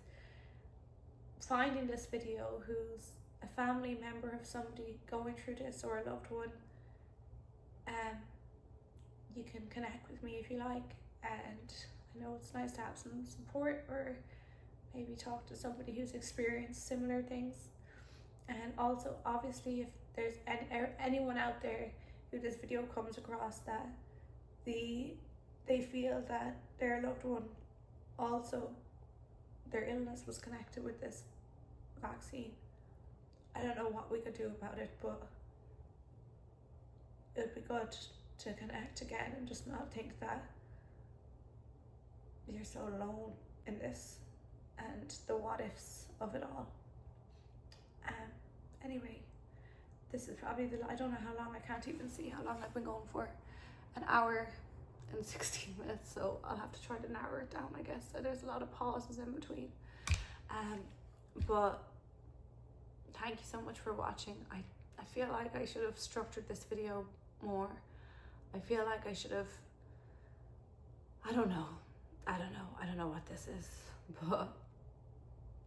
finding this video who's a family member of somebody going through this or a loved one, you can connect with me if you like. And I know it's nice to have some support, or maybe talk to somebody who's experienced similar things. And also, obviously, if there's anyone out there who this video comes across that they feel that their loved one also, their illness was connected with this vaccine, I don't know what we could do about it, but it would be good to connect again and just not think that you're so alone in this and the what ifs of it all. Anyway, this is probably I don't know how long, I can't even see how long I've been going for. An hour and 16 minutes, so I'll have to try to narrow it down, I guess. So there's a lot of pauses in between. But thank you so much for watching. I feel like I should have structured this video more. I feel like I should have, I don't know what this is, but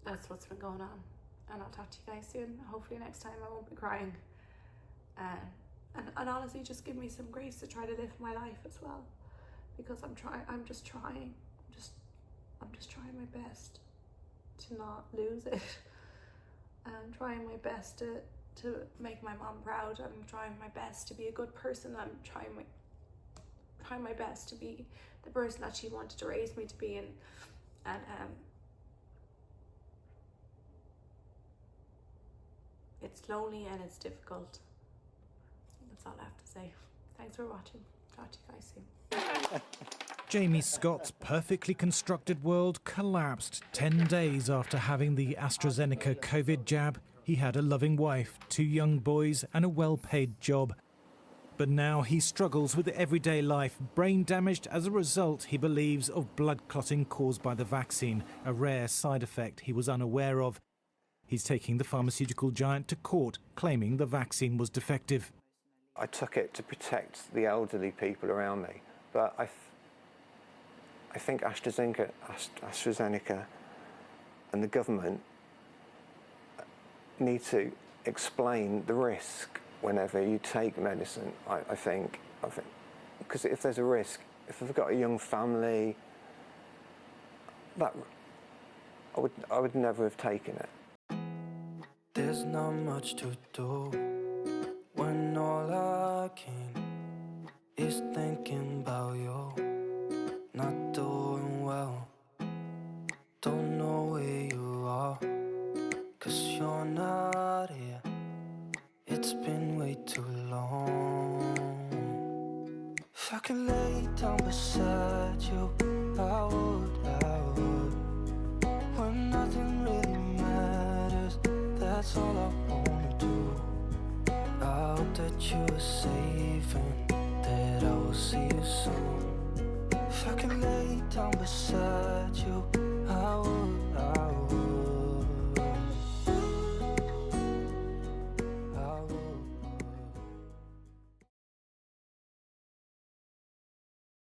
that's what's been going on. And I'll talk to you guys soon. Hopefully next time I won't be crying. And honestly, just give me some grace to try to live my life as well, because I'm just trying my best to not lose it. I'm trying my best to make my mom proud. I'm trying my best to be a good person. I'm trying my best to be the person that she wanted to raise me to be, and it's lonely and it's difficult. That's all I have to say. Thanks for watching. Talk to you guys soon. Jamie Scott's perfectly constructed world collapsed 10 days after having the AstraZeneca COVID jab. He had a loving wife, 2 young boys and a well-paid job. But now he struggles with everyday life, brain damaged as a result, he believes, of blood clotting caused by the vaccine, a rare side effect he was unaware of. He's taking the pharmaceutical giant to court, claiming the vaccine was defective. I took it to protect the elderly people around me, but I think AstraZeneca and the government need to explain the risk whenever you take medicine, I think, because if there's a risk, if I've got a young family, that I would never have taken it. There's not much to do when all I can is thinking about you. Not doing well, don't know where you are, 'cause you're not here. It's been way too long. If I could lay down beside you, I would. When nothing really matters, that's all I wanna do. I hope that you are safe